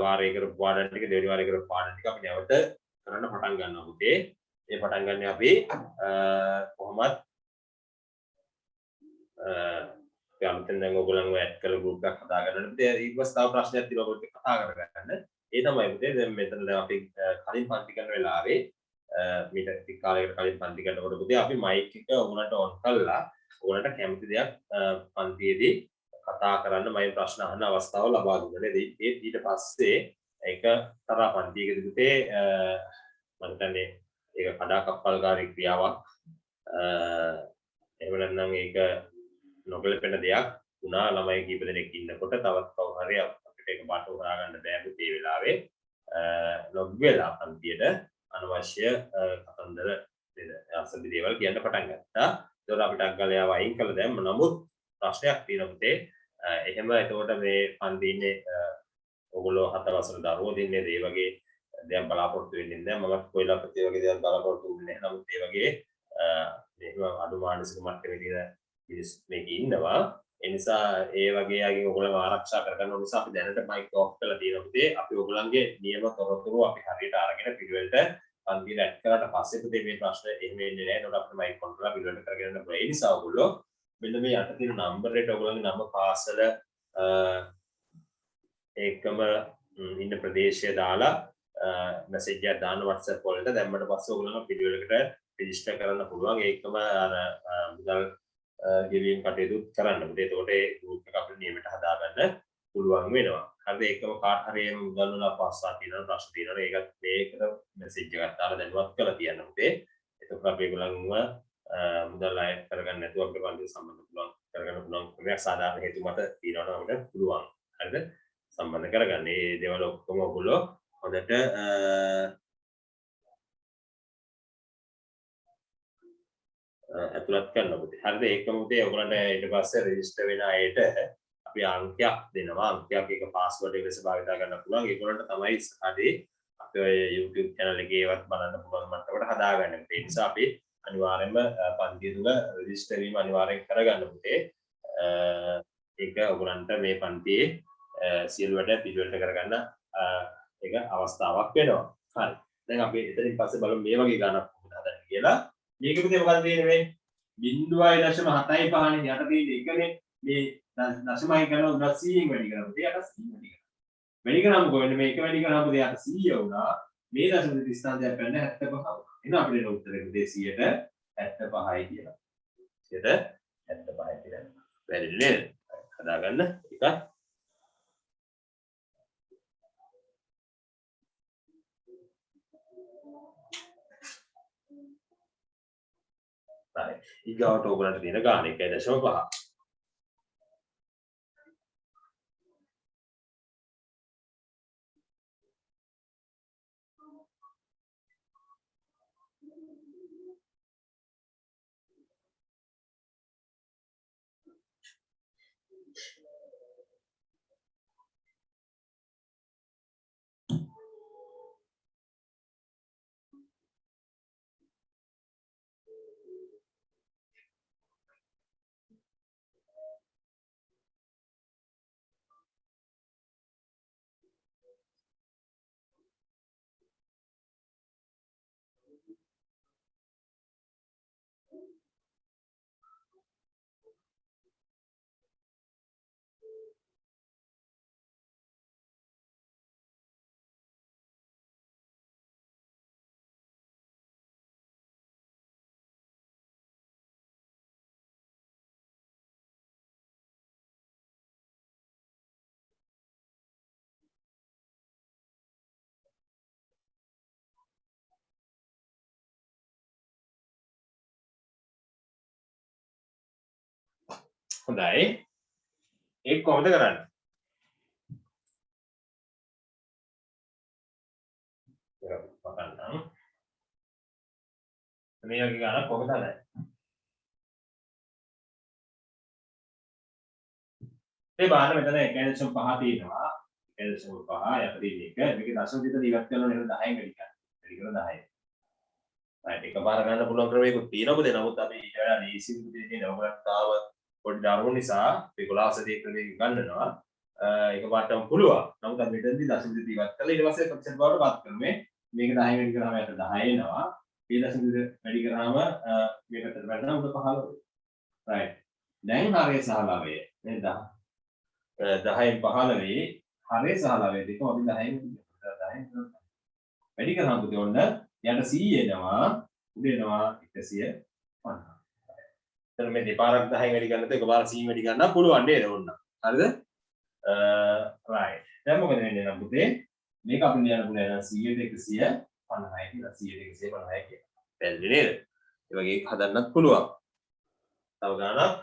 වාරයේ කරපු පාඩම් ටික දෙවෙනි වාරයේ කරපු පාඩම් ටික අපි නැවත කරන්න පටන් ගන්නවා පුතේ. මේ පටන් ගන්න අපි කොහොමත් අලුතෙන් දැන් ඔයගොල්ලන්ව ඇඩ් කරලා group එකක් හදා ගන්න පුතේ. ඊට පස්සේ තව ප්‍රශ්නයක් තියෙනවා ඔයගොල්ලෝ කතා කරගන්න. ඒ තමයි පුතේ දැන් මෙතන දැන් අපි කලින් පන්ති කරන වෙලාවේ මීට ටික කාලයකට කලින් පන්ති කරනකොට පුතේ අපි මයික් එක ඔයගොල්ලන්ට ඔන් කළා ඔයගොල්ලන්ට කැමති දෙයක් පන්තියේදී කතා කරන්න මම ප්‍රශ්න අහන්න අවස්ථාව ලබා දුන්නා නේද? ඊට පස්සේ ඒක තරහ පන්තියකදී පුතේ මම හිතන්නේ ඒක කඩාකප්පල්කාරී ක්‍රියාවක් එහෙම නැත්නම් ඒක නොගැලපෙන දෙයක් වුණා ළමයි කීප දෙනෙක් ඉන්නකොට තවත් කවුරු හරි අපිට ඒක බට උරා ගන්න බෑ පුතේ වෙලාවේ ලොග් වෙලා පන්තියට අනවශ්‍ය කතන්දර අසභ්‍ය දේවල් කියන්න පටන් ගත්තා. ඒතකොට අපිට අග්ගලයාව අයින් කළා දැම්ම. නමුත් ප්‍රශ්නයක් තියෙනවා පුතේ. එහෙම එතකොට මේ පන්ති ඉන්නේ ඔයගොල්ලෝ 7 වසර දරුවෝ දින්නේ ඒ වගේ දැන් බලාපොරොත්තු වෙන්නේ නැහැ. මම කොයිලා ප්‍රති වගේ දේවල් බලාපොරොත්තු වෙන්නේ නැහැ. නමුත් ඒ වගේ මෙහෙම අඩු මානසික මට්ටමේ තියෙන මිනිස්සු මේක ඉන්නවා. ඒ නිසා ඒ වගේ අයගෙන් ඔයගොල්ලෝ ආරක්ෂා කරගන්න ඕන නිසා අපි දැනට මයික් ඔෆ් කරලා තියෙනවා පුතේ. අපි ඔයගොල්ලන්ගේ නියම තොරතුරු අපි හරියට අරගෙන පිළිවෙලට පන්තියට ඇඩ් කරාට පස්සේ පුතේ මේ ප්‍රශ්න එහෙම එන්නේ නැහැ. ඒකට අපිට මයික් ඔන් කරලා පිළිවෙලට කරගෙන යන්න පුළුවන්. ඒ නිසා ඔයගොල්ලෝ මෙන්න මේ යට තියෙන නම්බර් එකට ඔයගොල්ලන්ගේ නම පාසල ඒකම ඉන්න ප්‍රදේශය දාලා මැසේජ් එකක් දාන්න WhatsApp වලට දැම්මට පස්සේ ඔයගොල්ලෝ පිළිවෙලකට රෙජිස්ටර් කරන්න පුළුවන්. ඒකම අර මුදල් ගෙවීම් කටයුතු කරන්න. එතකොට ඒ group එක අපිට නියමිත හදාගන්න පුළුවන් වෙනවා. හරිද? ඒකම කාට හරි මුදල් වල අපහසුතා තියෙනවා ප්‍රශ්න තියෙනවා. ඒකත් මේකට මැසේජ් එකක් දාලා දැනුවත් කරලා තියන්න පුතේ. එතකොට අපි ඒගොල්ලන්ව මුදල් අය කරගන්න නැතුව අපිට පන්තිය සම්බන්ධ පුළුවන් කරගන්න පුළුවන් ක්‍රමයක් සාධාරණ හේතු මත තියෙනවා නම් අපිට පුළුවන්. හරිද? සම්බන්ධ කරගන්න. මේ දේවල් ඔක්කොම ඔයගොල්ලෝ හොඳට ඇතුළත් කරන්න පුතේ. හරිද? ඒකම පුතේ ඔයගොල්ලන්ට ඊට පස්සේ රෙජිස්ටර් වෙන අයට අපි අංකයක් දෙනවා. අංකයක් එක පාස්වර්ඩ් එක ලෙස භාවිත කරන්න පුළුවන්. ඒගොල්ලන්ට තමයි ඉස්සරහදී අපි ඔය YouTube channel එකේවත් බලන්න පුළුවන් මට්ටමට හදාගන්න. ඒ නිසා අපි අනිවාර්යයෙන්ම පන්තිය තුල රෙජිස්ටර් වීම අනිවාර්යෙන් කරගන්න පුතේ. ඒක ඔයගොල්ලන්ට මේ පන්තියේ සියලු වැඩ පිළිවෙලට කරගන්න ඒක අවස්ථාවක් වෙනවා. හරි. දැන් අපි එතනින් පස්සේ බලමු මේ වගේ ගණනක් කොහොමද හදන්නේ කියලා. මේක පුතේ මොකද තියෙන්නේ මේ 0.75 නේ යට තියෙන්නේ එකනේ. මේ දශමයි කරනවා 100න් වැඩි කරනවා. පුතේ යට 100 වැඩි කරනවා. වැඩි කරාම කොහෙන්ද මේ එක වැඩි කරාම පුතේ යට 100 වුණා. මේ දශම ස්ථානයක් ගන්න 75 වුණා. එහෙනම් අපිට එන උත්තරේ පුතේ 175යි කියලා. 175යි කියලා. වැඩි නේද? හදාගන්න එකක්. right ඊගාවට ඕගලන්ට තියෙන ගාන 1.5 හොඳයි ඒක කොහොමද කරන්නේ ඒක පටන්නම් මේ වගේ ගානක් කොහොමද හදන්නේ මේ බාන මෙතන 1.5 තියෙනවා 1.5 යටදී මේක මේකේ දශම විතර ඉවත් කරනවා නේද 10න් වැඩි කරනවා වැඩි කරලා 10 right එකපාර ගන්න පුළුවන් ක්‍රමයකුත් තියෙනවා පුතේ නමුත් අපි ඊට වඩා ලේසි පුතේ තියෙන ඔයගලන්ට තාම පොඩි දරුවෝ නිසා අපි 11 ක්‍රමයක ගන්නවා එකපාරටම පුළුවන් නමුත් අපි මෙතනදී දශම විතර ඉවත් කරලා ඊට පස්සේ ප්‍රතිශත බවට පත් කරනවා මේක 10 වැඩි කරාම යට 10 එනවා මේ දශම විතර වැඩි කරාම මේකට වැඩනවා උඩ 15 right දැන් හරය සහ ලවය නේද 10න් 15 හරය සහ ලවය දෙකම අපි 10න් වැඩි කරාම පුතේ ඔන්න යට 100 එනවා උඩ එනවා 150 එතන මේ දෙපාරක් 10න් වැඩි කරනකොට එකපාර 100 වැඩි ගන්න පුළුවන් නේද ඔන්න හරිද right දැන් මොකද වෙන්නේ නම් පුතේ මේක අපි ලියන්න පුළුවන් 100ට 150 කියලා 100ට 150 කියලා පැහැදිලි නේද ඒ වගේ හදන්නත් පුළුවන් තව ගානක්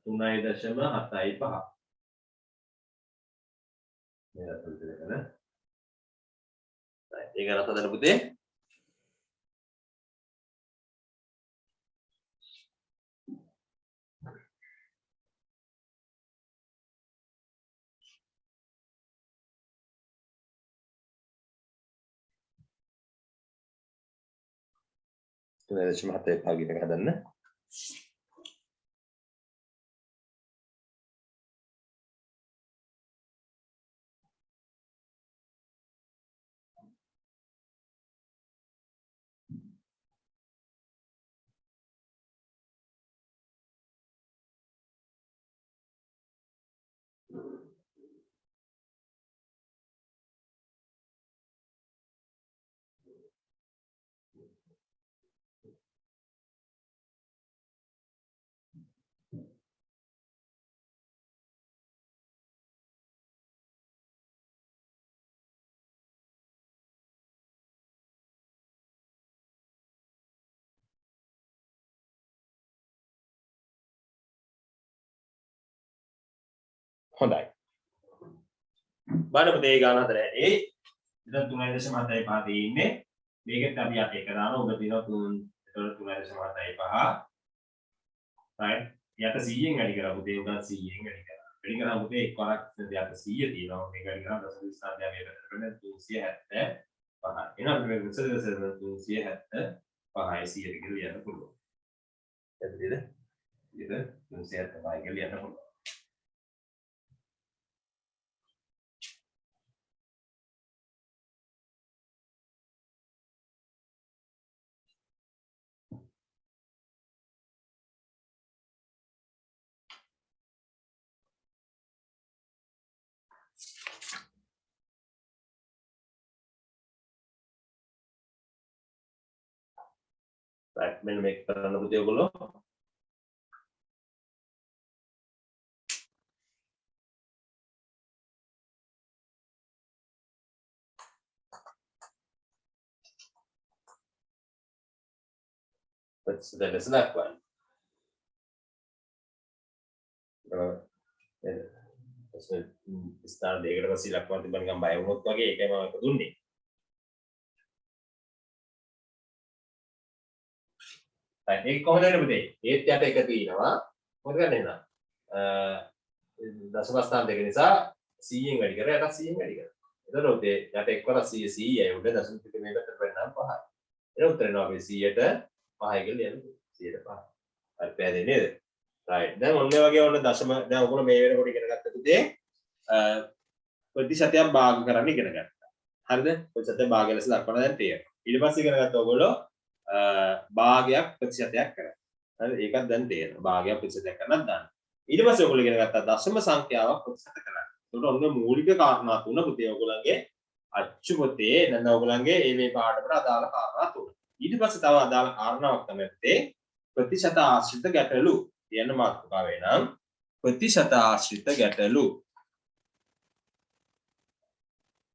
3.75 මේකට විතර කරන right ඒක අරත් හදන්න පුතේ තුනදශම 7 භාගයකට හදන්න හොඳයි බලන්න පුතේ ගාන හතර ඒ ඉතින් 3.75 තියෙන්නේ මේකෙත් අපි යට එක දානවා ඔබ දිනවා 3.75 right යට 100න් වැඩි කරා පුතේ උගත් 100න් වැඩි කරා වැඩි කරා පුතේ එක් වරක් යට 100 තියෙනවා මේක වැඩි කරා දශම ස්ථානය මේ පැත්තට 375 එහෙනම් මේ විස්තර 375 100ට කියලා ලියන්න පුළුවන් එතනද ඉතින් 375 කියලා ලියන්න පුළුවන් right මෙන්න මේක කරන්න පුතේ ඔයගොල්ලෝ ප්‍රතිශත ලෙස දක්වන්න. ස්ථාන දෙකකට පස්සේ ඉලක්කම තිබ්බ නිකන් බය වුණොත් වගේ ඒකයි මම එක දුන්නේ. ඒක කොහොමද වෙන්නේ පුතේ? ඒත් යට එක තියෙනවා. මොකද ගන්න එනවා. දශම ස්ථාන දෙක නිසා 100න් වැඩි කරලා යටත් 100න් වැඩි කරනවා. එතකොට උදේ යට එක්වර 100 100යි උඩ දශම ටික මේකට වෙනනම් 5යි. ඒක උත්තර එනවා අපි 100ට 5යි කියලා ලියන්න. 100ට 5. හරි පැහැදිලි නේද? right. දැන් ඔන්න වගේ ඔන්න දශම දැන් ඔයගොල්ලෝ මේ වෙනකොට ඉගෙන ගත්ත පුතේ ප්‍රතිශතයක් භාග කරන්න ඉගෙන ගත්තා. හරිද? ප්‍රතිශතයක් භාගය ලෙස දක්වන්න දැන් තේරෙනවා. ඊට පස්සේ ඉගෙන ගත්ත ඔයගොල්ලෝ භාගයක් ප්‍රතිශතයක් කරනවා. හරිද? ඒකත් දැන් තේරෙනවා. භාගයක් ප්‍රතිශතයක් කරනත් දාන්න. ඊට පස්සේ ඔයගොල්ලෝ ඉගෙන ගත්තා දශම සංඛ්‍යාවක් ප්‍රතිශත කරන්න. ඒකට ඔන්න මූලික කාරණා තුන පුතේ ඔයගොල්ලන්ගේ අච්චු පොතේ නැත්නම් ඔයගොල්ලන්ගේ මේ පාඩමට අදාළ කාරණා තුන. ඊට පස්සේ තව අදාළ කාරණාවක් තමයි පුතේ ප්‍රතිශත ආශ්‍රිත ගැටලු කියන මාතෘකාවේ නම් ප්‍රතිශත ආශ්‍රිත ගැටලු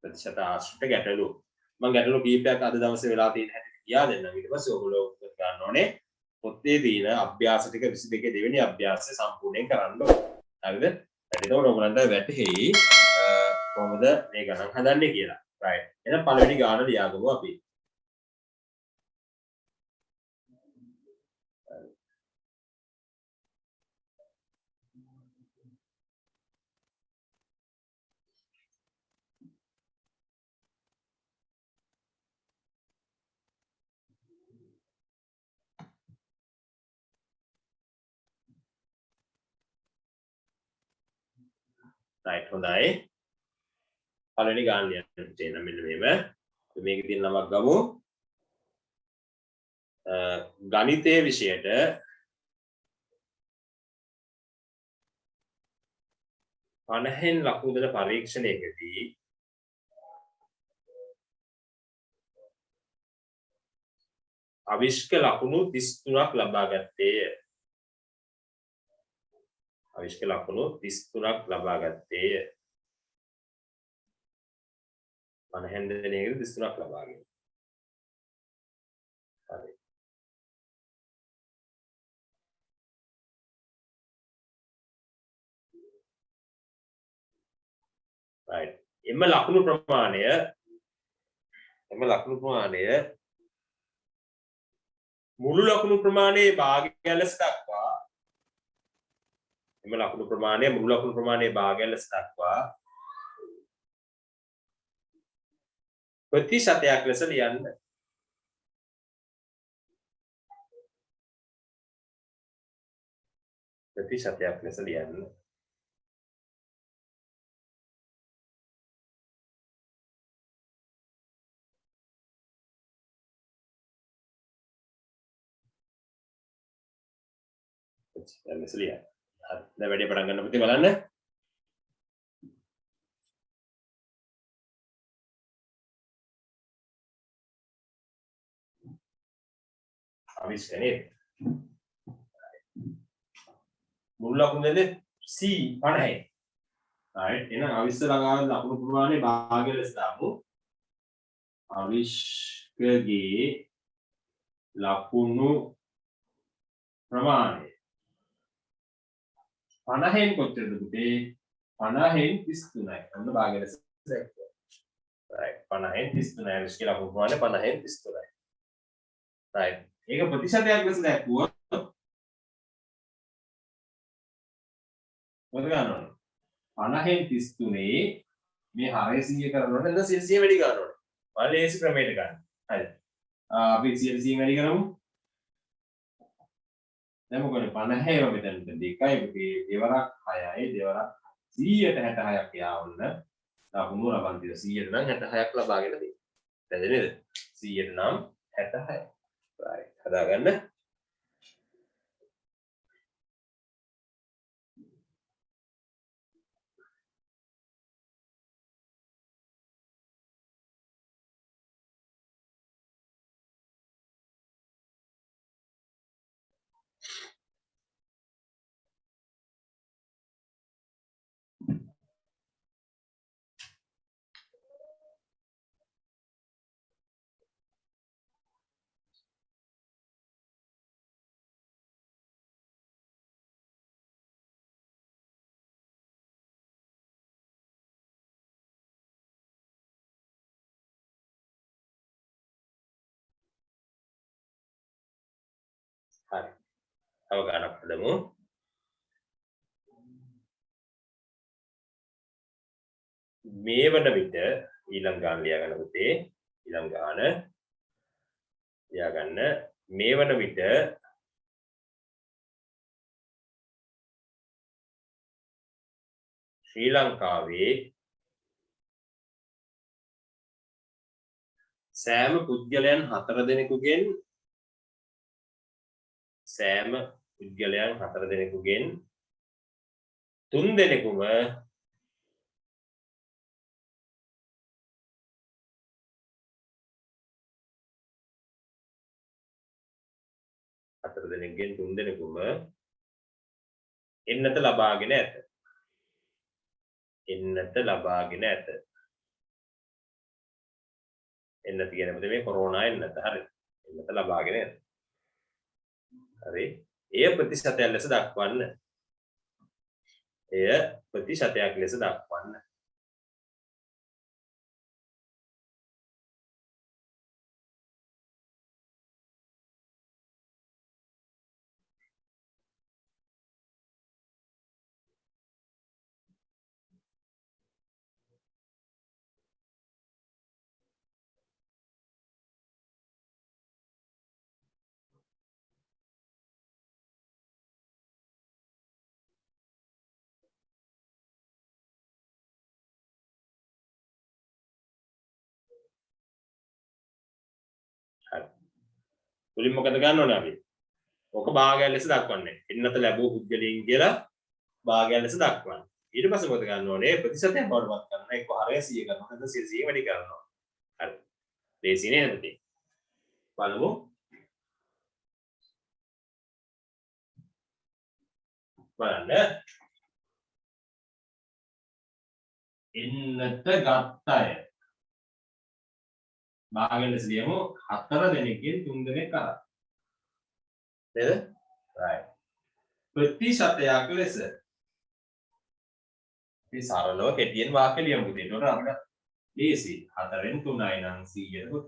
ප්‍රතිශත ආශ්‍රිත ගැටලු මම ගැටලු කීපයක් අද දවසේ වෙලා තියෙන හැටි කියා දෙන්නම්. ඊට පස්සේ ඔයගොල්ලෝ උත්තර ගන්න ඕනේ පොතේ තියෙන අභ්‍යාස ටික 22 දෙවෙනි අභ්‍යාසය සම්පූර්ණයෙන් කරන්න ඕනේ. හරිද? එතකොට ඔයගොල්ලන්ට වැටහෙයි කොහොමද මේ ගණන් හදන්නේ කියලා. right. එහෙනම් පළවෙනි ගාන ලියාගමු අපි. right හොඳයි. පළවෙනි ගාන ලියන්න තියෙන මෙන්න මේව. මේකේ තියෙන නමක් ගමු. ගණිතයේ විෂයට පනහෙන් ලකුණු දෙන පරීක්ෂණයකදී අවිෂ්ක ලකුණු 33ක් ලබා ගත්තේය. අවිෂ්ක ලකුණු 33ක් ලබා ගත්තේය. පනහෙන් දෙන එකේ 33ක් ලබාගෙන. හරි. right. එම ලකුණු ප්‍රමාණය මුළු ලකුණු ප්‍රමාණයේ භාගය ලෙස දක්වා එම ලකුණු ප්‍රමාණය මුළු ලකුණු ප්‍රමාණයේ භාගය ලෙස දක්වා ප්‍රතිශතයක් ලෙස ලියන්න. ප්‍රතිශතයක් ලෙස ලියන්න. ලෙස ලියන්න. හරි. දැන් වැඩේ පටන් ගන්න පුතේ බලන්න. අවිෂ්ක නේද? මුළු ලකුණු දෙන්නේ C 50යි. right. එහෙනම් අවිෂ්ක ළඟාව ලකුණු ප්‍රමාණය භාගය ලෙස දාමු. අවිෂ්කගේ ලකුණු ප්‍රමාණය 50න් කොච්චරද පුතේ? 50න් 33යි. ඔන්න භාගය ලෙස දැක්කා. right. 50න් 33යි. අවිෂ්ක ලකුණු ප්‍රමාණය 50න් 33යි. right. ඒක ප්‍රතිශතයක් ලෙස දැක්වුවොත් මොකද ගන්න ඕනේ? 50න් 33 මේ හරය 100 කරනකොට නේද 100 වැඩි ගන්න ඕනේ. බලන්න ඒසි ක්‍රමයට ගන්න. හරිද? අපි 100 වැඩි කරමු. දැන් මොකද 50 මෙතනට 2යි දෙවරක් 6යි දෙවරක් 166ක් යාවන්න ලකුණු ලබන් තියෙන 100ට නම් 66ක් ලබාගෙන තියෙනවා. දැන් නේද? 100ට නම් 66. right. හදාගන්න. හරි. තව ගානක් හදමු. මේ වන විට ඊළඟ ගාන ලියා ගන්න පුතේ. ඊළඟ ගාන ලියා ගන්න. මේ වන විට ශ්‍රී ලංකාවේ සෑම පුද්ගලයන් 4 දෙනෙකුගෙන් 3 දෙනෙකුම එන්නත ලබාගෙන ඇත. එන්නත කියන මේ කොරෝනා එන්නත. හරි. එන්නත ලබාගෙන ඇත. හරි. එය ප්‍රතිශතයක් ලෙස දක්වන්න. හරි. මුලින් මොකද ගන්න ඕනේ අපි? ඔක භාගයක් ලෙස දක්වන්නේ. එන්නත ලැබූ පුද්ගලයන් කියලා භාගයක් ලෙස දක්වන්න. ඊට පස්සේ මොකද ගන්න ඕනේ? ප්‍රතිශතයක් බවට පත් කරනවා. එක්ක හරය 100 කරනවා. නැත්නම් 100 වැඩි කරනවා. හරි. ලේසි නේද පුතේ? බලමු. බලන්න. එන්නත ගත්ත අය. භාගයක් ලෙස ලියමු 4 දෙනෙක්ගෙන් 3 දෙනෙක් කරා. නේද? right. ප්‍රතිශතයක් ලෙස අපි සරලව කෙටියෙන් වාක්‍ය ලියමු පුතේ. ඒකට අපිට ලේසි. 4න් 3යි නම් 100ට පුත.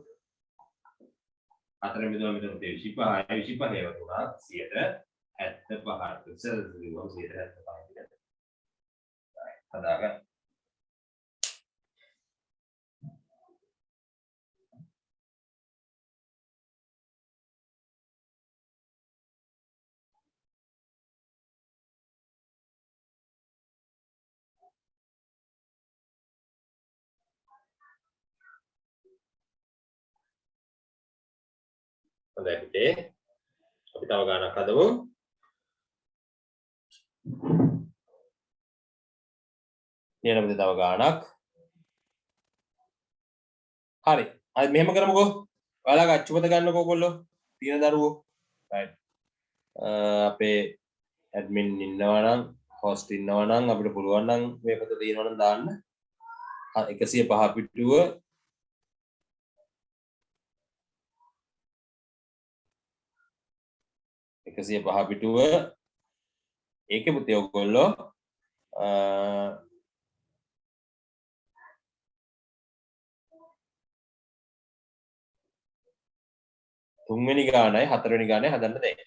4න් බෙදුවා මෙතන පුතේ 25යි 25 වතුනා 175ට සෙල්සියස් 175 විතර. හදාගන්න. හොඳයි පුතේ. අපි තව ගානක් හදමු. ලියන්න පුතේ තව ගානක්. හරි. අද මෙහෙම කරමුකෝ. ඔයාලා අච්චුපත ගන්නකෝ ඔයගොල්ලෝ. තියෙන දරුවෝ. right. අපේ ඇඩ්මින් ඉන්නවා නම් හොස්ට් ඉන්නවා නම් අපිට පුළුවන් නම් මේ පොත තියෙනවා නම් දාන්න. 105 පිටුව 105 පිටුව ඒකේ පුතේ ඔයගොල්ලෝ තුන්වෙනි ගානයි හතරවෙනි ගානයි හදන්න දෙන්න.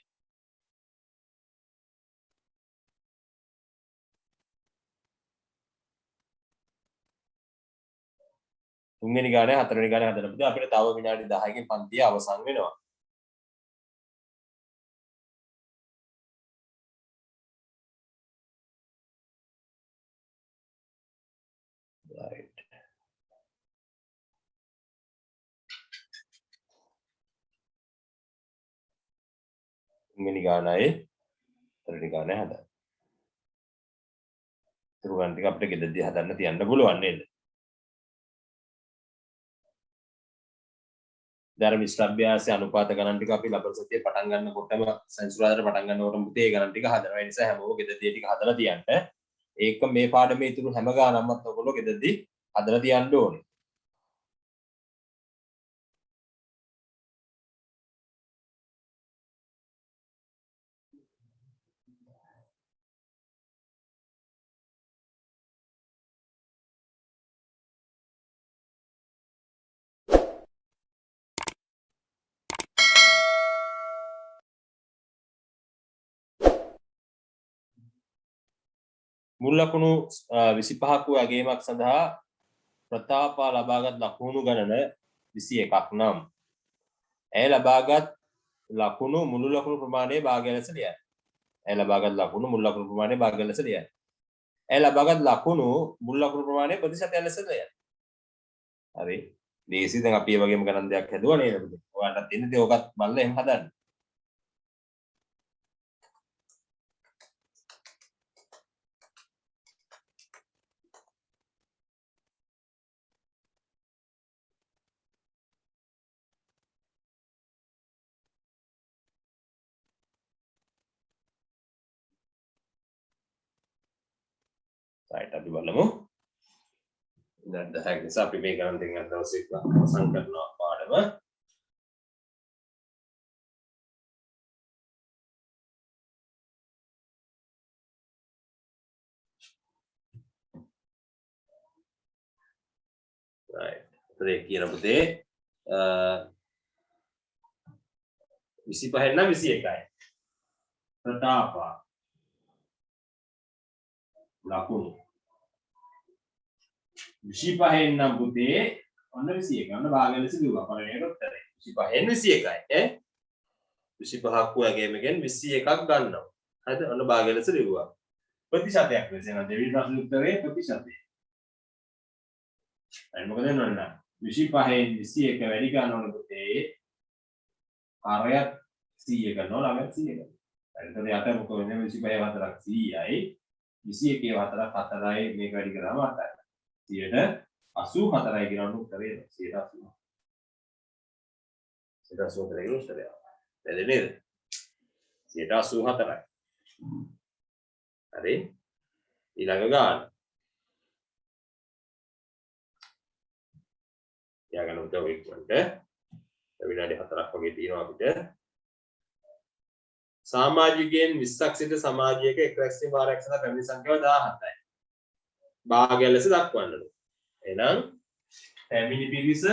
තුන්වෙනි ගානයි හතරවෙනි ගානයි හදන්න පුතේ අපිට තව විනාඩි 10කින් පන්තිය අවසන් වෙනවා. right. තුන්වෙනි ගානයි හතරවෙනි ගානයි හදන්න. තුරු ගන්න ටික අපිට ගෙදරදී හදන්න තියන්න පුළුවන් නේද? ධර්ම විශ්ලභ්‍යාසය අනුපාත ගණන් ටික අපි ලබන සතියේ පටන් ගන්නකොටම සෙන්සුරාදාට පටන් ගන්නකොටම පුතේ ගණන් ටික හදනවා. ඒ නිසා හැමෝම ගෙදරදී ටික හදලා තියන්න. ඒක මේ පාඩමේ ඉතුරු හැම ගානක්වත් ඔයගොල්ලෝ ගෙදරදී හදලා තියන්න ඕනේ. මුල් ලකුණු 25ක් වූ අගයීමක් සඳහා ප්‍රතාපා ලබාගත් ලකුණු ගණන 21ක් නම් ඇය ලබාගත් ලකුණු මුළු ලකුණු ප්‍රමාණයේ භාගය ලෙස ලියයි. ඇය ලබාගත් ලකුණු මුළු ලකුණු ප්‍රමාණයේ භාගය ලෙස ලියයි. ඇය ලබාගත් ලකුණු මුළු ලකුණු ප්‍රමාණයේ ප්‍රතිශතය ලෙස ලියයි. හරි. දීසි දැන් අපි මේ වගේම ගණන් දෙයක් හදුවා නේද? ඔයාලට තියෙන දේ ඔකත් බලලා එහෙම හදන්න. right අපි බලමු. දැන් 10ක් නිසා අපි මේ ගණන් දෙකක් දවසේ අවසන් කරනවා පාඩම. right. ඒ කියන පුතේ 25 නම් 21යි. ප්‍රතාපා ලකුණු 25 නම් පුතේ ඔන්න 21. ඔන්න භාගය ලෙස දුවා. පළවෙනියට උත්තරේ 25න් 21යි. 25ක් වගේමකින් 21ක් ගන්නවා. හරිද? ඔන්න භාගය ලෙස ලිව්වා. ප්‍රතිශතයක් ලෙස එනවා. දෙවෙනි ප්‍රශ්නේ උත්තරේ ප්‍රතිශතය. හරි මොකද වෙනවද? 25න් 21 වැඩි ගන්න ඕන පුතේ. හරයක් 100 කරනවා ළඟට 100 කරනවා. හරි එතකොට යට මොකද වෙන්නේ 25 4ක් 100යි 21 4ක් 4යි මේක වැඩි කරාම 8යි. 84යි කියන උත්තරේ 180. 184 කියන උත්තරය. වැදේ නේද? 184යි. හරි. ඊළඟ ගාන. යාගන උදව් ඉක්මනට විනාඩි 4ක් වගේ තියෙනවා අපිට. සමාජිකයන් 20ක් සිට සමාජයක එක් රැස්වීම වාරයක් සඳහා පැමිණි සංඛ්‍යාව 17යි. භාගය ලෙස දක්වන්න. එහෙනම් පැමිණි පිරිස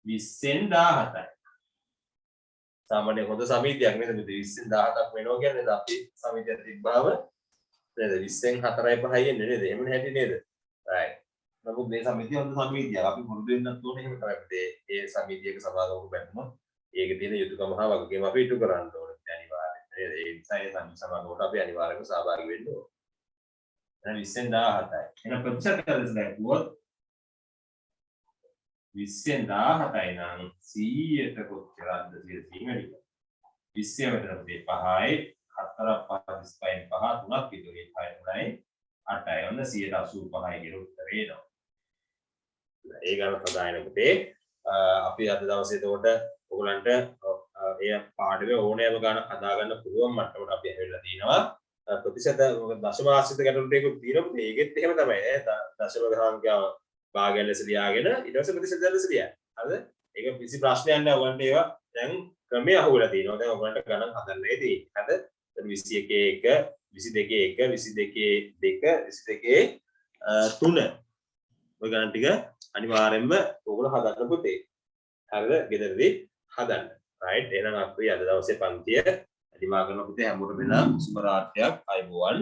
20න් 17යි. සාමාන්‍ය හොඳ සමීතියක් නේද? 20න් 17ක් වෙනවා කියන්නේ අපි සමීතියක් තිබ්බාම නේද? 20න් 4යි 5යි එන්නේ නේද? එහෙම නැහැටි නේද? right. නමුත් මේ සමීතිය හොඳ සමීතියක්. අපි පුරුදු වෙන්නත් ඕනේ එහෙම තමයි. ඒ සමීතියක සභාවක බැලුමොත් ඒකේ තියෙන යුතුයකම හා වගකීම අපි ඉටු කරන්න ඕනේ. අනිවාර්යයෙන්. ඒ නිසා ඒ සමාගමකට අපි අනිවාර්යයෙන්ම සහභාගී වෙන්න ඕනේ. එහෙනම් 20න් 17යි. එහෙනම් ප්‍රතිශතය ලෙස දැක්වුවොත් 20න් 17යි නම් 100ට කොච්චරද 100 වැඩි. 20 මෙතන 5යි 4ක් 5යි 5 3ක් ඉතුරු 6යි 8යි ඔන්න 185යි කියන උත්තරේ එනවා. ඒ ගන්න සදායන පුතේ අපි අද දවසේ එතකොට ඔයගලන්ට එය පාඩමේ ඕනෑම ගානක් හදාගන්න පුළුවන් මට්ටමට අපි හැවිලා තිනවා. ප්‍රතිශත දශම ආශ්‍රිත ගැටලු ටිකක් තියෙනවා. ඒකෙත් එහෙම තමයි ඈ දශම සංඛ්‍යාව භාගය ලෙස ලියාගෙන ඊට පස්සේ ප්‍රතිශත ලෙස ලියන්න. හරිද? ඒක කිසි ප්‍රශ්නයක් නැහැ. ඔයගලන්ට ඒවා දැන් ක්‍රමය අහුවෙලා තියෙනවා. දැන් ඔයගලන්ට ගණන් හදන්නයි තියෙන්නේ. හරිද? 21 1 22 2 3 ඔය ගණන් ටික අනිවාර්යෙන්ම ඔයගොල්ලෝ හදන්න පුතේ. හරිද? ගෙදරදී හදන්න. right. එහෙනම් අපි අද දවසේ පන්තිය අනිවා කරන පුතේ හැමෝටම වෙන සුබ රාත්‍රියක්. අයබෝවන්.